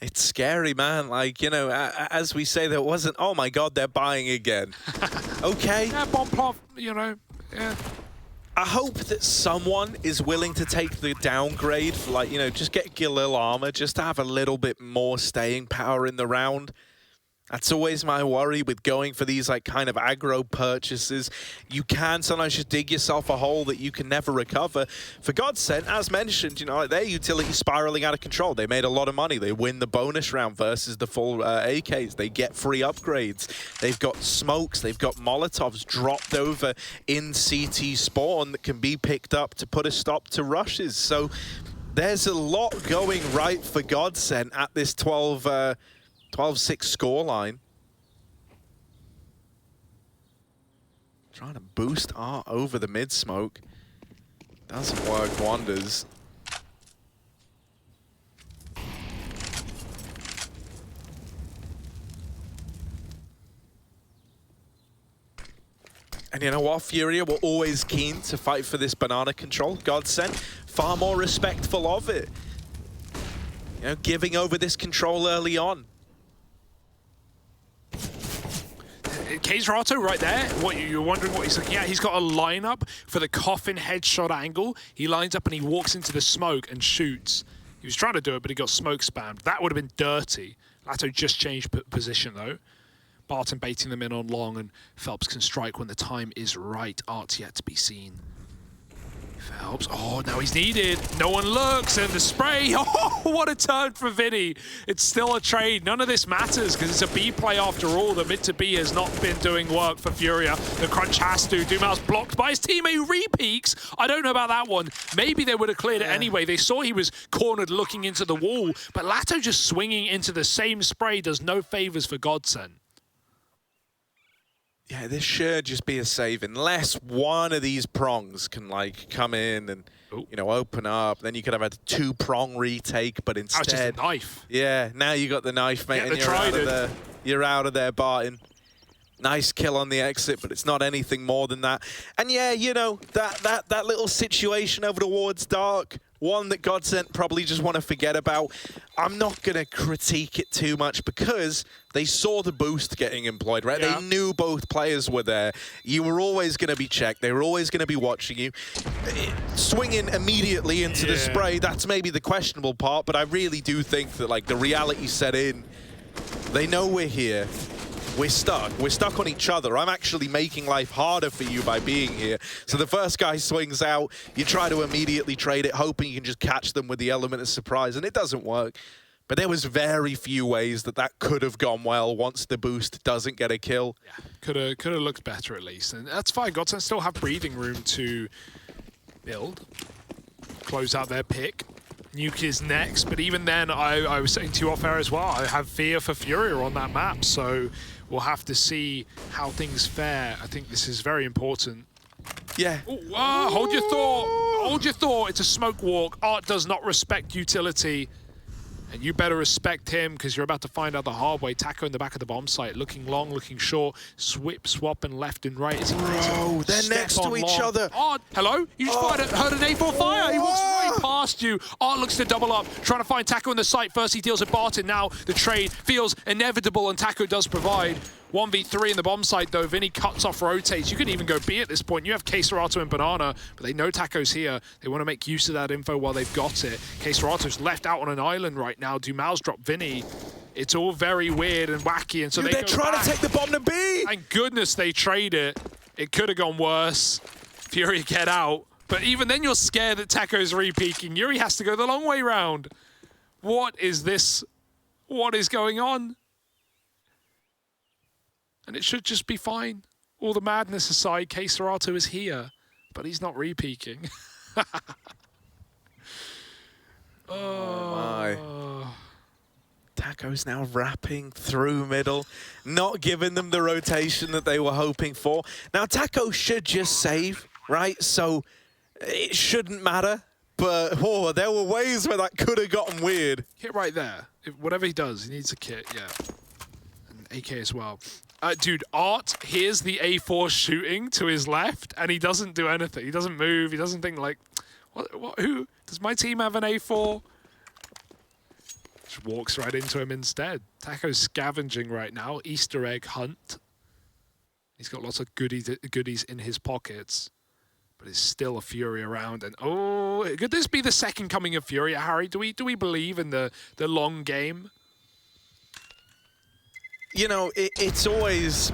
It's scary, man. Like, you know, as we say, there wasn't, oh my God, they're buying again. Okay. Yeah, bomb plot, you know, yeah. I hope that someone is willing to take the downgrade for, like, you know, just get Galil armor, just to have a little bit more staying power in the round. That's always my worry with going for these like kind of aggro purchases. You can sometimes just dig yourself a hole that you can never recover. For GODSENT, as mentioned, you know, their utility spiraling out of control. They made a lot of money. They win the bonus round versus the full AKs. They get free upgrades. They've got smokes. They've got Molotovs dropped over in CT spawn that can be picked up to put a stop to rushes. So there's a lot going right for GODSENT at this 12-6 scoreline. Trying to boost Art over the mid smoke. Doesn't work wonders. And you know what, FURIA were always keen to fight for this banana control. GODSENT, far more respectful of it. You know, giving over this control early on. Caserato right there, what you're wondering what he's looking at, he's got a lineup for the coffin headshot angle. He lines up and he walks into the smoke and shoots. He was trying to do it, but he got smoke spammed. That would have been dirty. Lato just changed position though. Barton baiting them in on long, and Phelps can strike when the time is right. Art's yet to be seen. Phelps, oh, now he's needed. No one looks, and the spray. Oh, what a turn for Vinny. It's still a trade. None of this matters because it's a B play after all. The mid to B has not been doing work for FURIA. The crunch has to. Dumao's blocked by his teammate who re-peeks. I don't know about that one. Maybe they would have cleared it anyway. They saw he was cornered looking into the wall, but Lato just swinging into the same spray does no favors for GODSENT. Yeah, this should just be a save unless one of these prongs can like come in and you know open up. Then you could have had a 2-prong retake, but instead, just a knife. Yeah, now you got the knife, mate, and you're out of there. You're out of there, Barton. Nice kill on the exit, but it's not anything more than that. And yeah, you know that little situation over towards Dark. One that GODSENT probably just want to forget about. I'm not going to critique it too much because they saw the boost getting employed, right? Yeah. They knew both players were there. You were always going to be checked. They were always going to be watching you. Swinging immediately into the spray, that's maybe the questionable part, but I really do think that like the reality set in. They know we're here. We're stuck. We're stuck on each other. I'm actually making life harder for you by being here. So the first guy swings out, you try to immediately trade it, hoping you can just catch them with the element of surprise, and it doesn't work. But there was very few ways that could have gone well once the boost doesn't get a kill. Yeah, could have looked better at least, and that's fine. GODSENT still have breathing room to build, close out their pick. Nuke is next, but even then, I was saying to you off air as well, I have fear for FURIA on that map, so we'll have to see how things fare. I think this is very important. Yeah. Ooh, hold your thought. Hold your thought. It's a smoke walk. Art does not respect utility. And you better respect him because you're about to find out the hard way. Taco in the back of the bomb site, looking long, looking short, swapping left and right. Is he Bro, they're next to each other. Art, hello? You just heard an A4 fire. He walks right past you. Art looks to double up, trying to find Taco in the site. First he deals with Barton. Now the trade feels inevitable and Taco does provide. 1v3 in the bomb site though. Vinny cuts off, rotates. You can even go B at this point. You have K-Serato and Banana, but they know Taco's here. They want to make use of that info while they've got it. K-Serato's left out on an island right now. Dumal's dropped Vinny. It's all very weird and wacky, and so they're trying to take the bomb to B. Thank goodness they trade it. It could have gone worse. FURIA get out. But even then you're scared that Taco's re-peeking. Yuri has to go the long way round. What is this? What is going on? And it should just be fine. All the madness aside, K-Serato is here, but he's not re-peeking. Oh my. Taco's now wrapping through middle, not giving them the rotation that they were hoping for. Now Taco should just save, right? So it shouldn't matter. But there were ways where that could have gotten weird. Hit right there. Whatever he does, he needs a kit, yeah. And AK as well. Dude, Art hears the A4 shooting to his left, and he doesn't do anything. He doesn't move. He doesn't think like, who? Does my team have an A4? Just walks right into him instead. Taco's scavenging right now. Easter egg hunt. He's got lots of goodies in his pockets, but it's still a FURIA around. And could this be the second coming of FURIA, Harry? Do we believe in the long game? You know, it's always...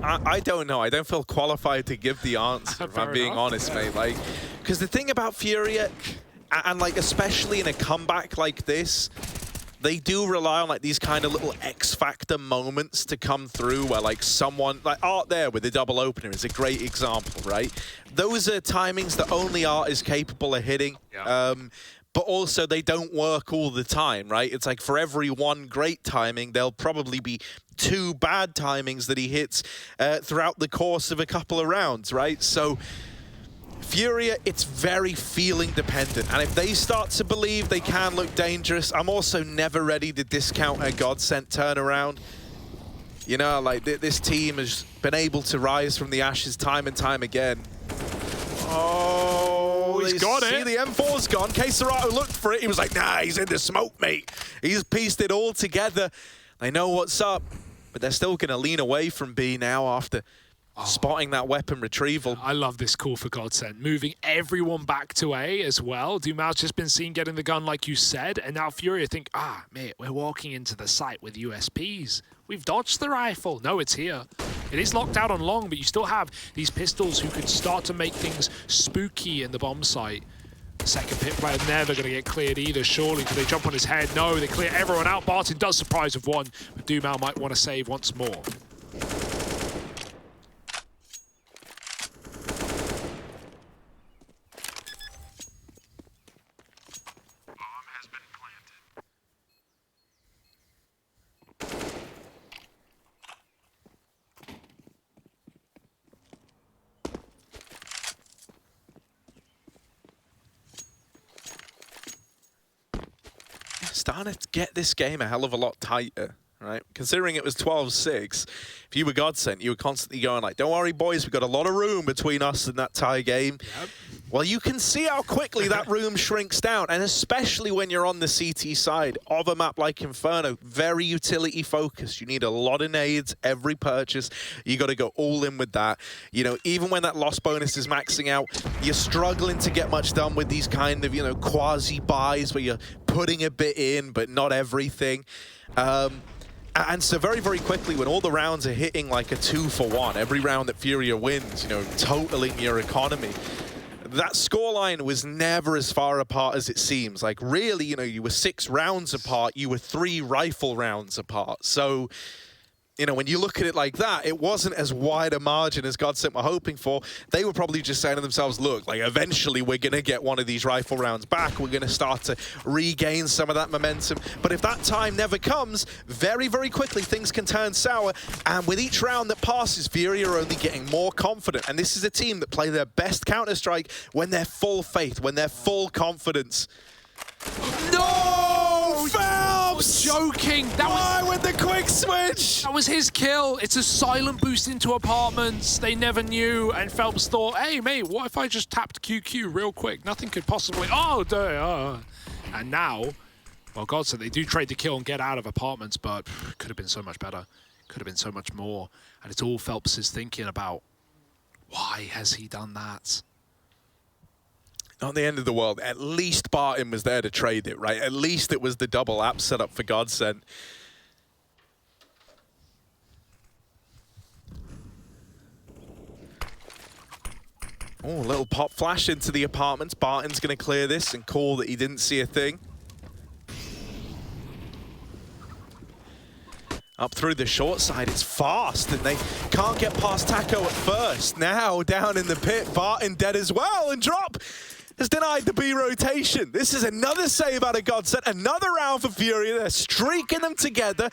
I don't know. I don't feel qualified to give the answer, if I'm being honest, mate. Like, because the thing about FURIA, and like especially in a comeback like this, they do rely on like these kind of little X-factor moments to come through where like someone, like Art there with the double opener is a great example, right? Those are timings that only Art is capable of hitting. Yeah. But also they don't work all the time, right? It's like for every one great timing, there'll probably be 2 bad timings that he hits throughout the course of a couple of rounds, right? So FURIA, it's very feeling dependent. And if they start to believe they can look dangerous, I'm also never ready to discount a GODSENT turnaround. You know, like this team has been able to rise from the ashes time and time again. Oh, he's got it. See, the M4's gone. K-Serato looked for it. He was like, nah, he's in the smoke, mate. He's pieced it all together. They know what's up, but they're still going to lean away from B now after spotting that weapon retrieval. I love this call for GODSENT. Moving everyone back to A as well. Dumal's just been seen getting the gun like you said, and now FURIA think, mate, we're walking into the site with USPs. We've dodged the rifle. No, it's here. It is locked out on long, but you still have these pistols who could start to make things spooky in the bomb site. The second pit player never going to get cleared either, surely. Do they jump on his head? No, they clear everyone out. Barton does surprise with one, but Dumal might want to save once more. starting to get this game a hell of a lot tighter, right? Considering it was 12-6, if you were GODSENT, you were constantly going like, don't worry, boys, we've got a lot of room between us and that tie game. Yep. Well, you can see how quickly that room shrinks down, and especially when you're on the CT side of a map like Inferno, very utility focused. You need a lot of nades every purchase. You got to go all in with that. You know, even when that loss bonus is maxing out, you're struggling to get much done with these kind of, you know, quasi buys where you're putting a bit in, but not everything. And so very, very quickly, when all the rounds are hitting like a 2-for-1, every round that FURIA wins, you know, totaling your economy, that scoreline was never as far apart as it seems. Like, really, you know, you were 6 rounds apart, you were 3 rifle rounds apart. So, you know, when you look at it like that, it wasn't as wide a margin as GODSENT were hoping for. They were probably just saying to themselves, look, like, eventually we're going to get one of these rifle rounds back. We're going to start to regain some of that momentum. But if that time never comes, very, very quickly things can turn sour. And with each round that passes, FURIA are only getting more confident. And this is a team that play their best Counter-Strike when they're full faith, when they're full confidence. No! Phelps! Joking. Why with the quick switch? That was his kill. It's a silent boost into apartments. They never knew, and Phelps thought, hey, mate, what if I just tapped QQ real quick? Nothing could possibly... And now, well, GODSENT, they do trade the kill and get out of apartments, but could have been so much better. Could have been so much more. And it's all Phelps is thinking about. Why has he done that? Not the end of the world. At least Barton was there to trade it, right? At least it was the double app set up for GODSENT. Oh, a little pop flash into the apartments. Barton's going to clear this and call that he didn't see a thing. Up through the short side, it's fast, and they can't get past Taco at first. Now, down in the pit, Barton dead as well, and Drop has denied the B rotation. This is another save out of GODSENT, another round for FURIA. They're streaking them together.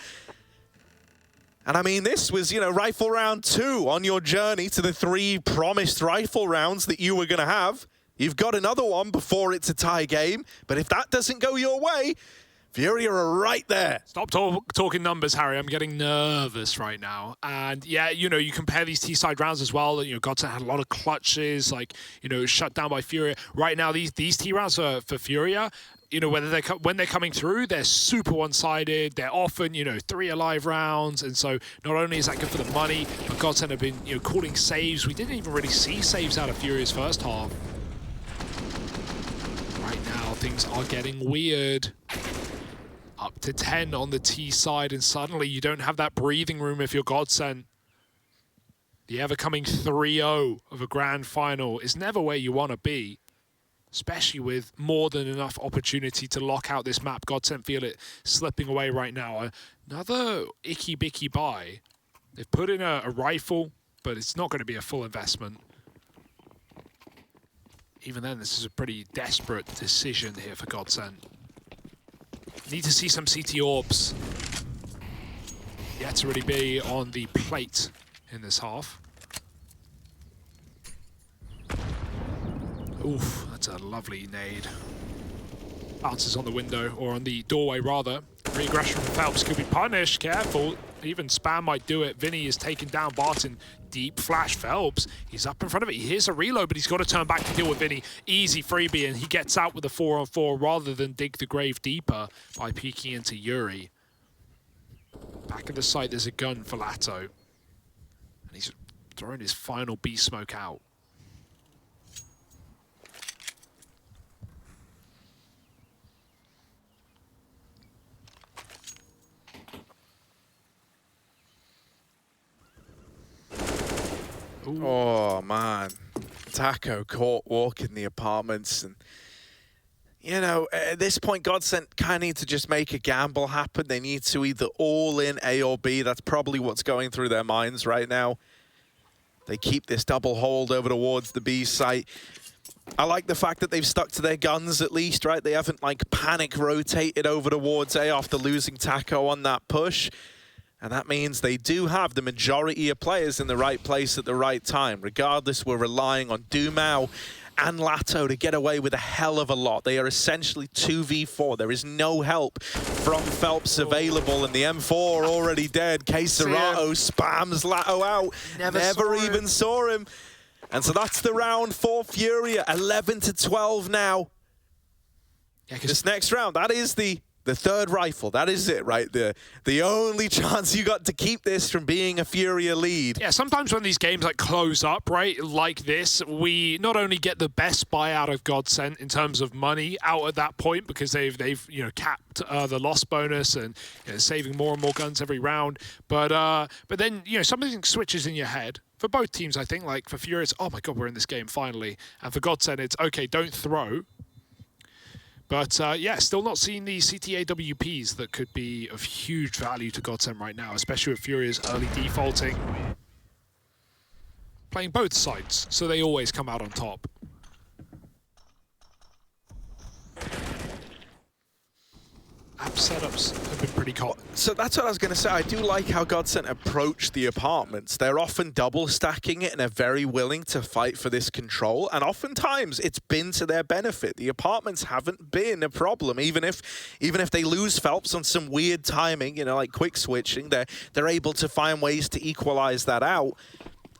And I mean, this was, you know, rifle round 2 on your journey to the 3 promised rifle rounds that you were going to have. You've got another one before it's a tie game, but if that doesn't go your way, FURIA are right there. Stop talking numbers, Harry. I'm getting nervous right now. And yeah, you know, you compare these T-side rounds as well. You know, GODSENT had a lot of clutches, like, you know, shut down by FURIA. Right now, these T rounds for FURIA, you know, when they're coming through, they're super one-sided. They're often, you know, 3 alive rounds. And so not only is that good for the money, but GODSENT have been, you know, calling saves. We didn't even really see saves out of FURIA's first half. Right now, things are getting weird. Up to 10 on the T side, and suddenly you don't have that breathing room if you're GODSENT. The ever-coming 3-0 of a grand final is never where you want to be, especially with more than enough opportunity to lock out this map. GODSENT feel it slipping away right now. Another icky-bicky buy. They've put in a rifle, but it's not going to be a full investment. Even then, this is a pretty desperate decision here for GODSENT. Need to see some CT orbs. Yet to really be on the plate in this half. Oof, that's a lovely nade. Bounces on the window, or on the doorway rather. Re-aggression from Phelps could be punished, careful. Even Spam might do it. Vinny is taken down. Barton, deep flash. Phelps, he's up in front of it. He hears a reload, but he's got to turn back to deal with Vinny. Easy freebie, and he gets out with a 4-on-4 rather than dig the grave deeper by peeking into Yuri. Back at the site, there's a gun for Lato. And he's throwing his final B smoke out. Ooh. Oh, man. Taco caught walking the apartments. And, you know, at this point, GODSENT kind of need to just make a gamble happen. They need to either all in A or B. That's probably what's going through their minds right now. They keep this double hold over towards the B site. I like the fact that they've stuck to their guns at least, right? They haven't, like, panic rotated over towards A after losing Taco on that push. And that means they do have the majority of players in the right place at the right time. Regardless, we're relying on Dumao and Lato to get away with a hell of a lot. They are essentially 2v4. There is no help from Phelps available, and the M4 already dead. Queserato spams Lato out. Never even saw him. And so that's the round for Furia. 11-12 now. Yeah, this next round, that is the third rifle. That is it, right? The only chance you got to keep this from being a Furia lead. Yeah, sometimes when these games like close up, right, like this, we not only get the best buy out of GODSENT in terms of money out at that point because they've you know capped the loss bonus and saving more and more guns every round, but then something switches in your head. For both teams, I think, like for Furia, it's, oh my god, we're in this game finally, and for GODSENT, it's okay, don't throw. But yeah, still not seeing the CTAWPs that could be of huge value to GODSENT right now, especially with Furia's early defaulting. Playing both sides, so they always come out on top. App setups have been pretty common. So that's what I was going to say. I do like how GODSENT approach the apartments. They're often double stacking it and are very willing to fight for this control. And oftentimes it's been to their benefit. The apartments haven't been a problem. Even if they lose Phelps on some weird timing, like quick switching, they're able to find ways to equalize that out.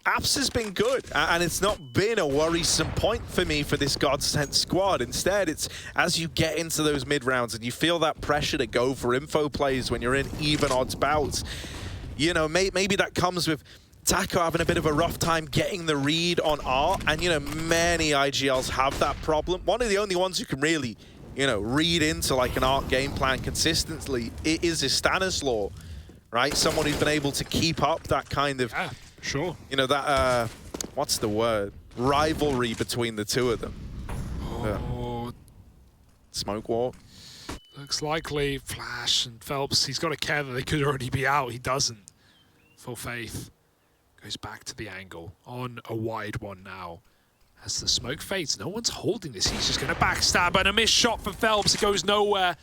Apps has been good, and it's not been a worrisome point for me for this GODSENT squad. Instead, it's as you get into those mid-rounds and you feel that pressure to go for info plays when you're in even odds bouts, maybe that comes with Taco having a bit of a rough time getting the read on Art, and, many IGLs have that problem. One of the only ones who can really, read into like an Art game plan consistently is Stanislaw, right? Someone who's been able to keep up that kind of... Yeah. Sure. That, what's the word? Rivalry between the two of them. Oh. Smoke walk. Looks likely. Flash and Phelps, he's got to care that they could already be out. He doesn't. Full faith. Goes back to the angle. On a wide one now. As the smoke fades, no one's holding this. He's just going to backstab, and a missed shot for Phelps. It goes nowhere.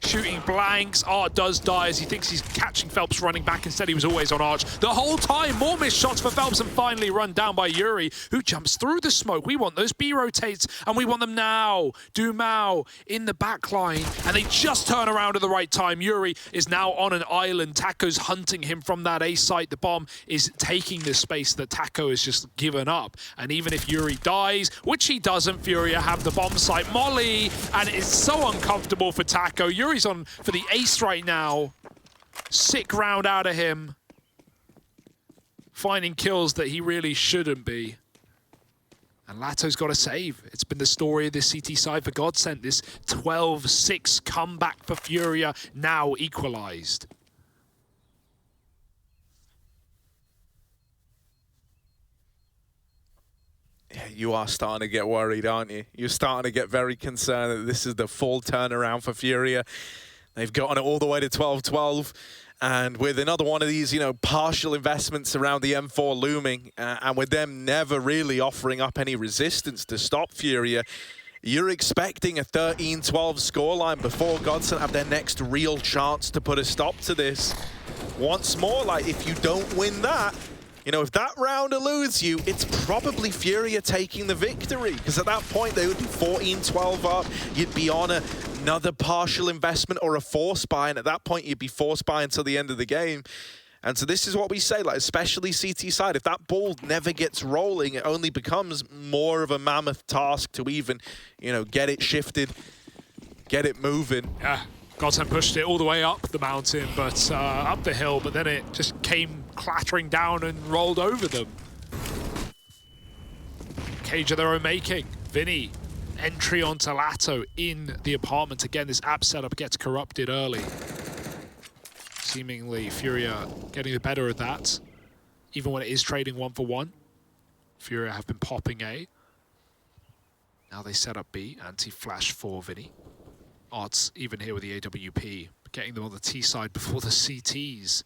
Shooting blanks. Art does die as he thinks he's catching Phelps running back. Instead, he was always on Arch the whole time. More missed shots for Phelps, and finally run down by Yuri, who jumps through the smoke. We want those B rotates, and we want them now. Dumao in the back line, and they just turn around at the right time. Yuri is now on an island. Taco's hunting him from that A site. The bomb is taking the space that Taco has just given up. And even if Yuri dies, which he doesn't, Furia have the bomb site. Molly, and it's so uncomfortable for Taco. Yuri's on for the ace right now. Sick round out of him. Finding kills that he really shouldn't be. And Lato's got to save. It's been the story of this CT side for GODSENT. This 12-6 comeback for Furia, now equalized. Yeah, you are starting to get worried, aren't you? You're starting to get very concerned that this is the full turnaround for Furia. They've gotten it all the way to 12-12. And with another one of these, partial investments around the M4 looming, and with them never really offering up any resistance to stop Furia, you're expecting a 13-12 scoreline before GODSENT have their next real chance to put a stop to this. Once more, if you don't win that, if that round eludes you, it's probably Furia taking the victory. Because at that point, they would be 14-12 up. You'd be on another partial investment or a force buy. And at that point, you'd be force buy until the end of the game. And so this is what we say, especially CT side. If that ball never gets rolling, it only becomes more of a mammoth task to even, get it shifted, get it moving. Yeah. GODSENT pushed it all the way up the mountain, but up the hill, but then it just came clattering down and rolled over them. Cage of their own making. Vinny, entry onto Lato in the apartment. Again, this app setup gets corrupted early. Seemingly, Furia getting the better of that. Even when it is trading 1-for-1. Furia have been popping A. Now they set up B. Anti-flash for Vinny. Arts even here with the AWP, getting them on the T side before the CTs.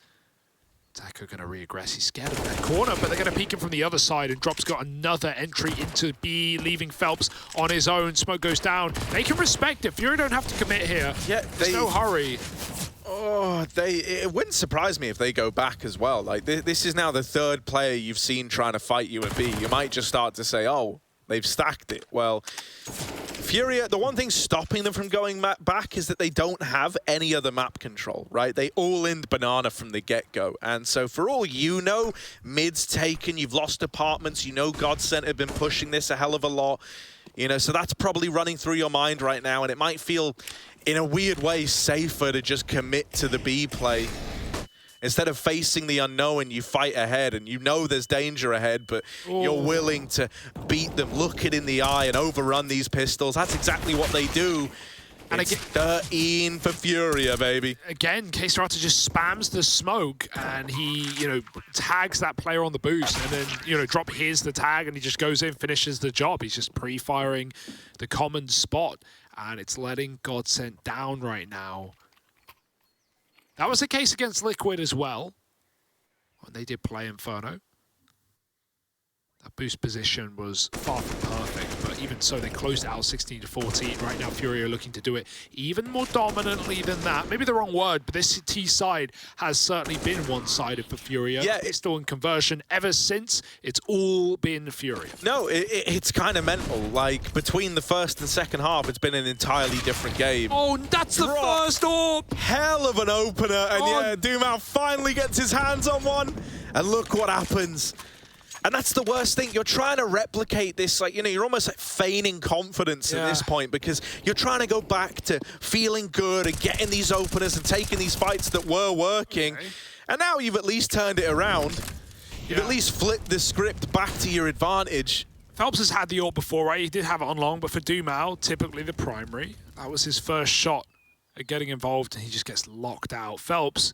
Taco going to re-aggress. He's scared of that corner, but they're going to peek him from the other side, and Drop's got another entry into B, leaving Phelps on his own. Smoke goes down. They can respect it. Fury don't have to commit here. Yeah, there's no hurry. Oh, it wouldn't surprise me if they go back as well. This is now the third player you've seen trying to fight you at B. You might just start to say, oh, They've stacked it. Well, FURIA, the one thing stopping them from going back is that they don't have any other map control, right? They all-in banana from the get-go. And so for all you know, mid's taken, you've lost apartments, you know GODSENT have been pushing this a hell of a lot. You know, so that's probably running through your mind right now, and it might feel, in a weird way, safer to just commit to the B play. Instead of facing the unknown, you fight ahead, and you know there's danger ahead, but you're willing to beat them, look it in the eye, and overrun these pistols. That's exactly what they do. And it's 13 for FURIA, baby. Again, KSerata just spams the smoke, and he, you know, tags that player on the boost, and then, you know, drop here's the tag, and he just goes in, finishes the job. He's just pre-firing the common spot, and it's letting GODSENT down right now. That was the case against Liquid as well, when they did play Inferno. That boost position was far from perfect, but even so, they closed it out 16-14. Right now, FURIA are looking to do it even more dominantly than that. Maybe the wrong word, but this T side has certainly been one-sided for FURIA. Yeah, pistol and conversion ever since. It's all been FURIA. No, it's kind of mental. Like, between the first and second half, it's been an entirely different game. Oh, that's the first AWP! Hell of an opener, and yeah, Dumao finally gets his hands on one, and look what happens. And that's the worst thing. You're trying to replicate this, like, you know, you're almost like feigning confidence at this point, because you're trying to go back to feeling good and getting these openers and taking these fights that were working. Okay. And now you've at least turned it around. You've at least flipped the script back to your advantage. Phelps has had the AWP before, right? He did have it on long, but for Dumao, typically the primary. That was his first shot at getting involved, and he just gets locked out. Phelps,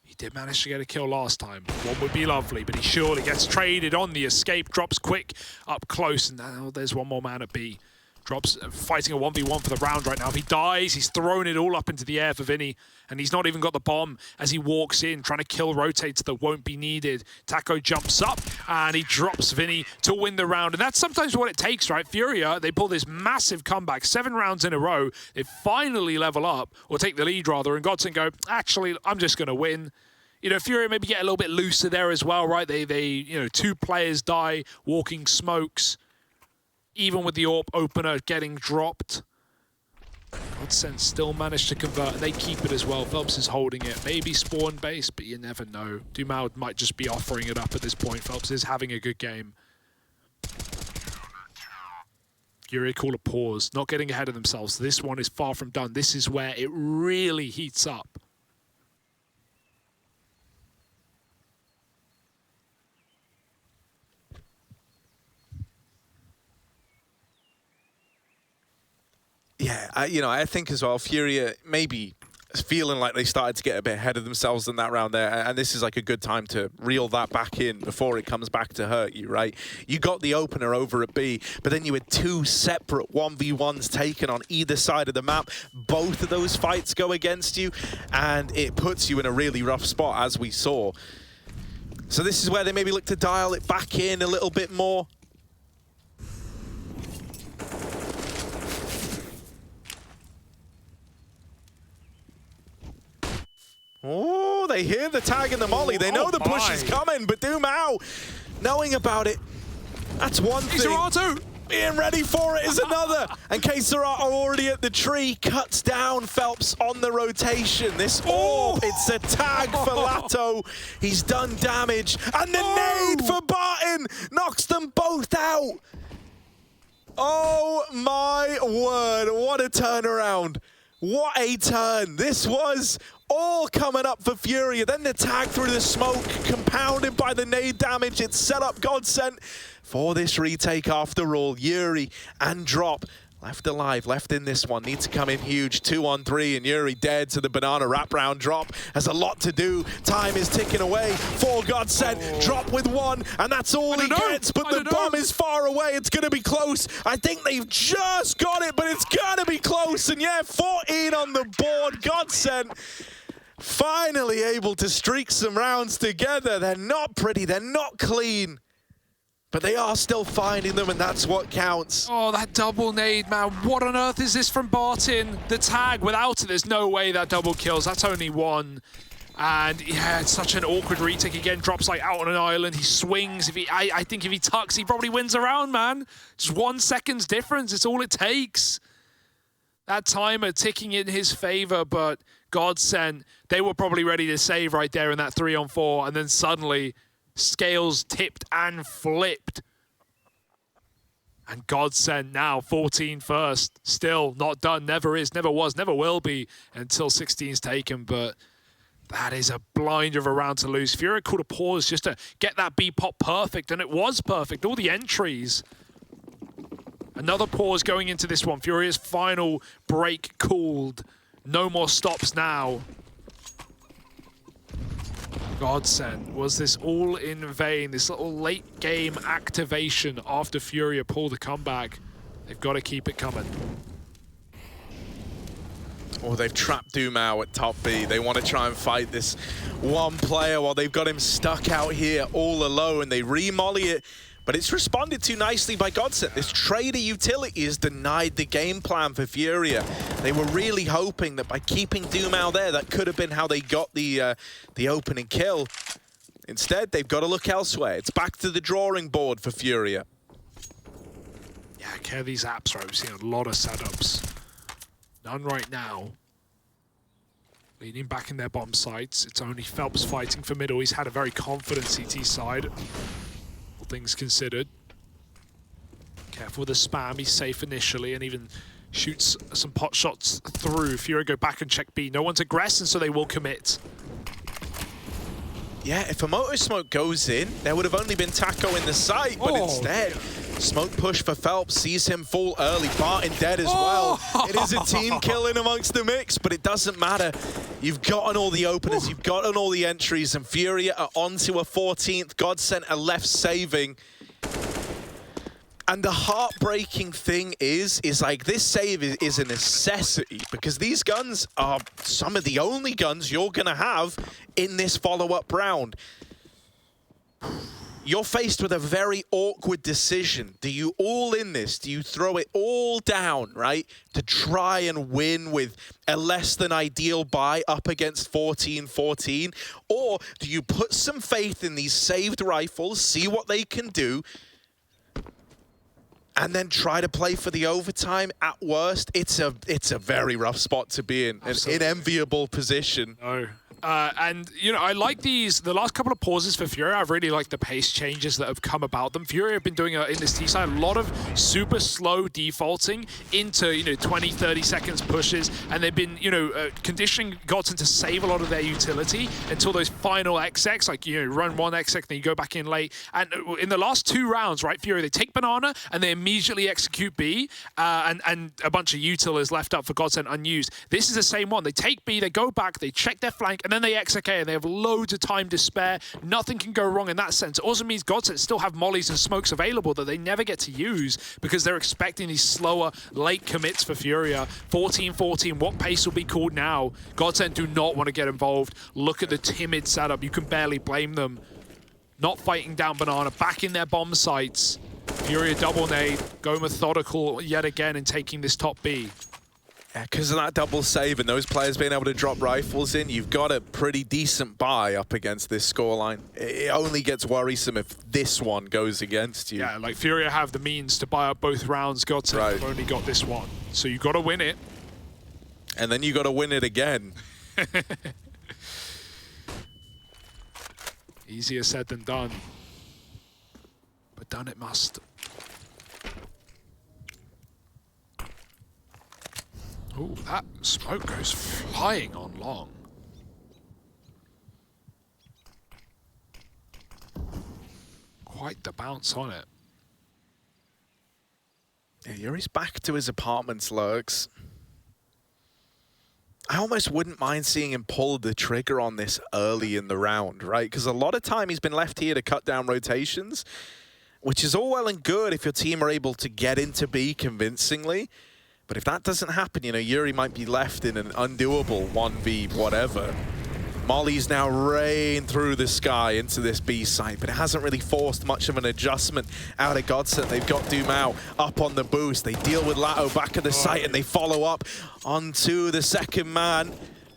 he did manage to get a kill last time. One would be lovely, but he surely gets traded on the escape, drops quick up close, and now there's one more man at B. Drops, fighting a 1v1 for the round right now. If he dies, he's thrown it all up into the air for Vinny, and he's not even got the bomb as he walks in, trying to kill rotates that won't be needed. Taco jumps up, and he drops Vinny to win the round, and that's sometimes what it takes, right? FURIA, they pull this massive comeback, 7 rounds in a row. They finally level up, or take the lead rather, and GODSENT go, actually, I'm just going to win. You know, FURIA maybe get a little bit looser there as well, right? They you know, 2 players die, walking smokes. Even with the AWP opener getting dropped, GODSENT still managed to convert. They keep it as well. Phelps is holding it. Maybe spawn base, but you never know. Dumao might just be offering it up at this point. Phelps is having a good game. FURIA call a pause, not getting ahead of themselves. This one is far from done. This is where it really heats up. Yeah, you know, I think as well, FURIA maybe feeling like they started to get a bit ahead of themselves in that round there, and this is like a good time to reel that back in before it comes back to hurt you, right? You got the opener over at B, but then you had 2 separate 1v1s taken on either side of the map. Both of those fights go against you, and it puts you in a really rough spot, as we saw. So this is where they maybe look to dial it back in a little bit more. Oh, they hear the tag and the molly. They know the push is coming, but Dumao, knowing about it, that's one thing. KSerata! Being ready for it is another. And KSerata already at the tree, cuts down Phelps on the rotation. This AWP, it's a tag for Lato. He's done damage. And the nade for Barton knocks them both out. Oh my word, what a turnaround. What a turn. This was all coming up for FURIA. Then the tag through the smoke, compounded by the nade damage. It set up GODSENT for this retake after all. Yuri and Drop left alive, left in this one. Need to come in huge. 2-on-3, and Yuri dead to the banana wraparound. Drop has a lot to do. Time is ticking away for GODSENT. Drop with 1, and that's all he gets. But the bomb is far away. It's going to be close. I think they've just got it, but it's going to be close. And yeah, 14 on the board. GODSENT finally able to streak some rounds together. They're not pretty. They're not clean. But they are still finding them, and that's what counts. Oh, that double nade, man. What on earth is this from Barton? The tag, without it, there's no way that double kills. That's only 1. And yeah, it's such an awkward retake again. Drops like out on an island. He swings. I think if he tucks, he probably wins a round, man. Just 1 second's difference. It's all it takes. That timer ticking in his favor, but GODSENT, they were probably ready to save right there in that 3-on-4, and then suddenly scales tipped and flipped. And GODSENT now 14 first. Still not done. Never is, never was, never will be until 16's taken, but that is a blinder of a round to lose. FURIA called a pause just to get that B pop perfect, and it was perfect. All the entries. Another pause going into this one. FURIA's final break called. No more stops now. GODSENT, was this all in vain? This little late game activation after FURIA pulled a comeback. They've got to keep it coming. Oh, they've trapped Dumao at top B. They want to try and fight this one player while they've got him stuck out here all alone. They re-molly it, but it's responded to nicely by GODSENT. This trader utility has denied the game plan for FURIA. They were really hoping that by keeping Dumao there, that could have been how they got the opening kill. Instead, they've got to look elsewhere. It's back to the drawing board for FURIA. Yeah, care these apps, right? We've seen a lot of setups. None right now. Leaning back in their bomb sites. It's only Phelps fighting for middle. He's had a very confident CT side. All things considered. Careful with the spam. He's safe initially and even shoots some pot shots through. FURIA go back and check B. No one's aggressing, so they will commit. Yeah, if a motor smoke goes in, there would have only been Taco in the site, but instead, smoke push for Phelps, sees him fall early. Barton dead as well. It is a team kill in amongst the mix, but it doesn't matter. You've gotten all the openers, you've gotten all the entries, and FURIA are onto a 14th. GODSENT are left saving. And the heartbreaking thing is like this save is a necessity because these guns are some of the only guns you're going to have in this follow-up round. You're faced with a very awkward decision. Do you all in this? Do you throw it all down, right, to try and win with a less than ideal buy up against 14-14? Or do you put some faith in these saved rifles, see what they can do, and then try to play for the overtime? At worst, it's a very rough spot to be in. Absolutely. An enviable position. No. And, you know, I like the last couple of pauses for FURIA. I've really liked the pace changes that have come about them. FURIA have been doing, in this T side, a lot of super slow defaulting into, you know, 20, 30 seconds pushes. And they've been, you know, conditioning GODSENT to save a lot of their utility until those final XX, like, you know, run one XX, then you go back in late. And in the last 2 rounds, right, FURIA, they take Banana and they immediately execute B. And a bunch of util is left up for GODSENT unused. This is the same one. They take B, they go back, they check their flank, and then they XK, and they have loads of time to spare. Nothing can go wrong in that sense. It also means GODSENT still have mollies and smokes available that they never get to use because they're expecting these slower late commits for FURIA. 14-14, what pace will be called now? GODSENT do not want to get involved. Look at the timid setup. You can barely blame them. Not fighting down Banana, back in their bomb sites. FURIA double nade, go methodical yet again in taking this top B. Yeah, because of that double save and those players being able to drop rifles in, you've got a pretty decent buy up against this scoreline. It only gets worrisome if this one goes against you. Yeah, like FURIA have the means to buy up both rounds. GODSENT have only got this one. So you got to win it. And then you got to win it again. Easier said than done. But done it must. Ooh, that smoke goes flying on long. Quite the bounce on it. Yeah, Yuri's back to his apartment's lurks. I almost wouldn't mind seeing him pull the trigger on this early in the round, right? Because a lot of time he's been left here to cut down rotations, which is all well and good if your team are able to get into B convincingly. But if that doesn't happen, you know, Yuri might be left in an undoable 1v whatever. Molly's now rained through the sky into this B site, but it hasn't really forced much of an adjustment out of GODSENT. They've got Dumao up on the boost. They deal with Lato back at the site, and they follow up onto the second man.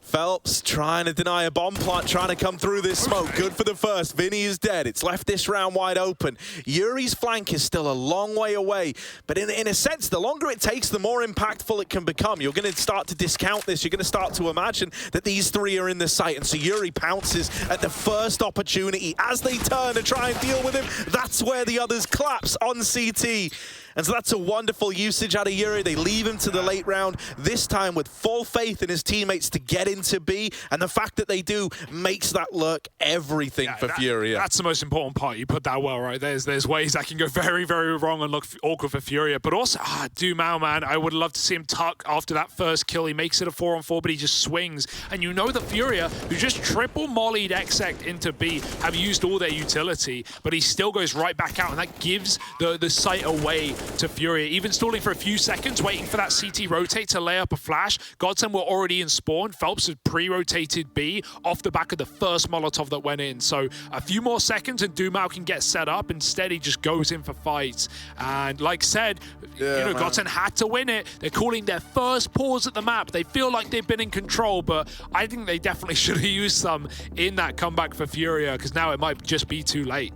Phelps trying to deny a bomb plant, trying to come through this smoke. Good for the first. Vinny is dead. It's left this round wide open. Yuri's flank is still a long way away, but in a sense, the longer it takes, the more impactful it can become. You're going to start to discount this. You're going to start to imagine that these three are in the site, and so Yuri pounces at the first opportunity. As they turn to try and deal with him, that's where the others collapse on CT. And so that's a wonderful usage out of Yuri. They leave him to the late round, this time with full faith in his teammates to get into B, and the fact that they do makes that look everything for FURIA. That's the most important part. You put that well, right? There's ways that can go very, very wrong and look awkward for FURIA, but also, Dumao, man, I would love to see him tuck after that first kill. He makes it a 4-on-4, but he just swings. And you know the FURIA, who just triple mollied Exec into B, have used all their utility, but he still goes right back out, and that gives the site away to FURIA. Even stalling for a few seconds, waiting for that CT rotate to lay up a flash. GODSENT were already in spawn. Phelps had pre-rotated B off the back of the first Molotov that went in. So a few more seconds and Dumao can get set up. Instead, he just goes in for fights. And like said, GODSENT had to win it. They're calling their first pause at the map. They feel like they've been in control, but I think they definitely should have used some in that comeback for FURIA, because now it might just be too late.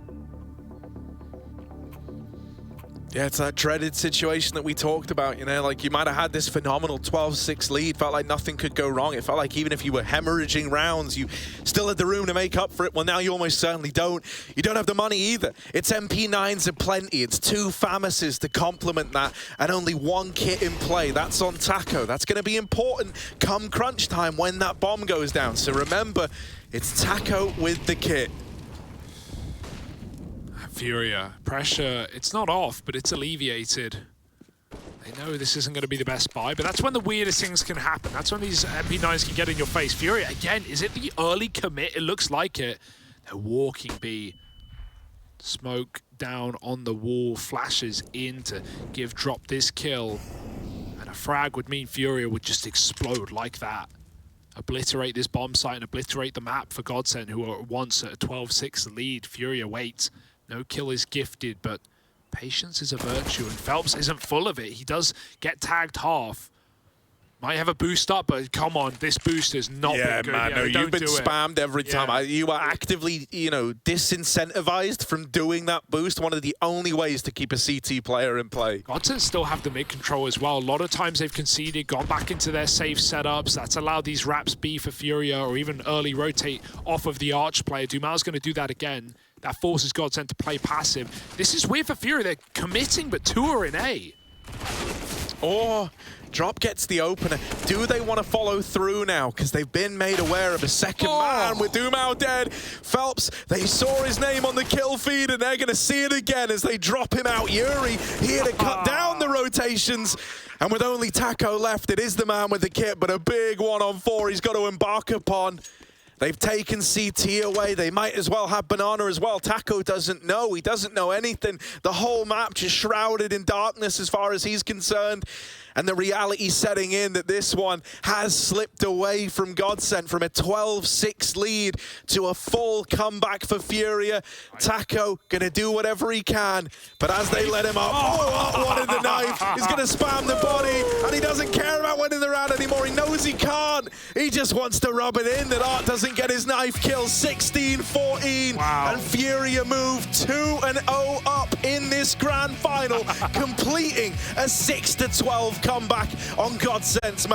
Yeah, it's that dreaded situation that we talked about, you know, like you might have had this phenomenal 12-6 lead, felt like nothing could go wrong. It felt like even if you were hemorrhaging rounds, you still had the room to make up for it. Well, now you almost certainly don't. You don't have the money either. It's MP9s aplenty. It's 2 FAMASes to complement that, and only 1 kit in play. That's on Taco. That's going to be important come crunch time when that bomb goes down. So remember, it's Taco with the kit. FURIA, pressure, it's not off, but it's alleviated. They know this isn't going to be the best buy, but that's when the weirdest things can happen. That's when these MP9s can get in your face. FURIA, again, is it the early commit? It looks like it. They're walking B. Smoke down on the wall, flashes in to drop this kill. And a frag would mean FURIA would just explode like that. Obliterate this bomb site and obliterate the map for GODSENT, who are once at a 12-6 lead. FURIA waits. No kill is gifted, but patience is a virtue, and Phelps isn't full of it. He does get tagged half. Might have a boost up, but come on, this boost has not been good. Man, no, you've been spammed every time. You are actively, you know, disincentivized from doing that boost. One of the only ways to keep a CT player in play. GODSENT still have the mid control as well. A lot of times they've conceded, gone back into their safe setups. That's allowed these wraps B for FURIA, or even early rotate off of the Arch player. Dumao's going to do that again. That forces GODSENT to play passive. This is weird for FURIA. They're committing, but 2 are in A. Or Drop gets the opener. Do they want to follow through now? Because they've been made aware of a second man with Dumao dead. Phelps, they saw his name on the kill feed, and they're going to see it again as they drop him out. Yuri here to cut down the rotations. And with only Taco left, it is the man with the kit, but a big 1-on-4 he's got to embark upon. They've taken CT away. They might as well have Banana as well. Taco doesn't know. He doesn't know anything. The whole map just shrouded in darkness as far as he's concerned. And the reality setting in that this one has slipped away from GODSENT from a 12-6 lead to a full comeback for FURIA. Taco gonna do whatever he can, but as they let him up, one in the knife. He's gonna spam the body, and he doesn't care about winning the round anymore. He knows he can't. He just wants to rub it in that Art doesn't get his knife kill. 16-14, and FURIA move 2-0 up in this grand final, completing a 6-12 comeback on GODSENT's map.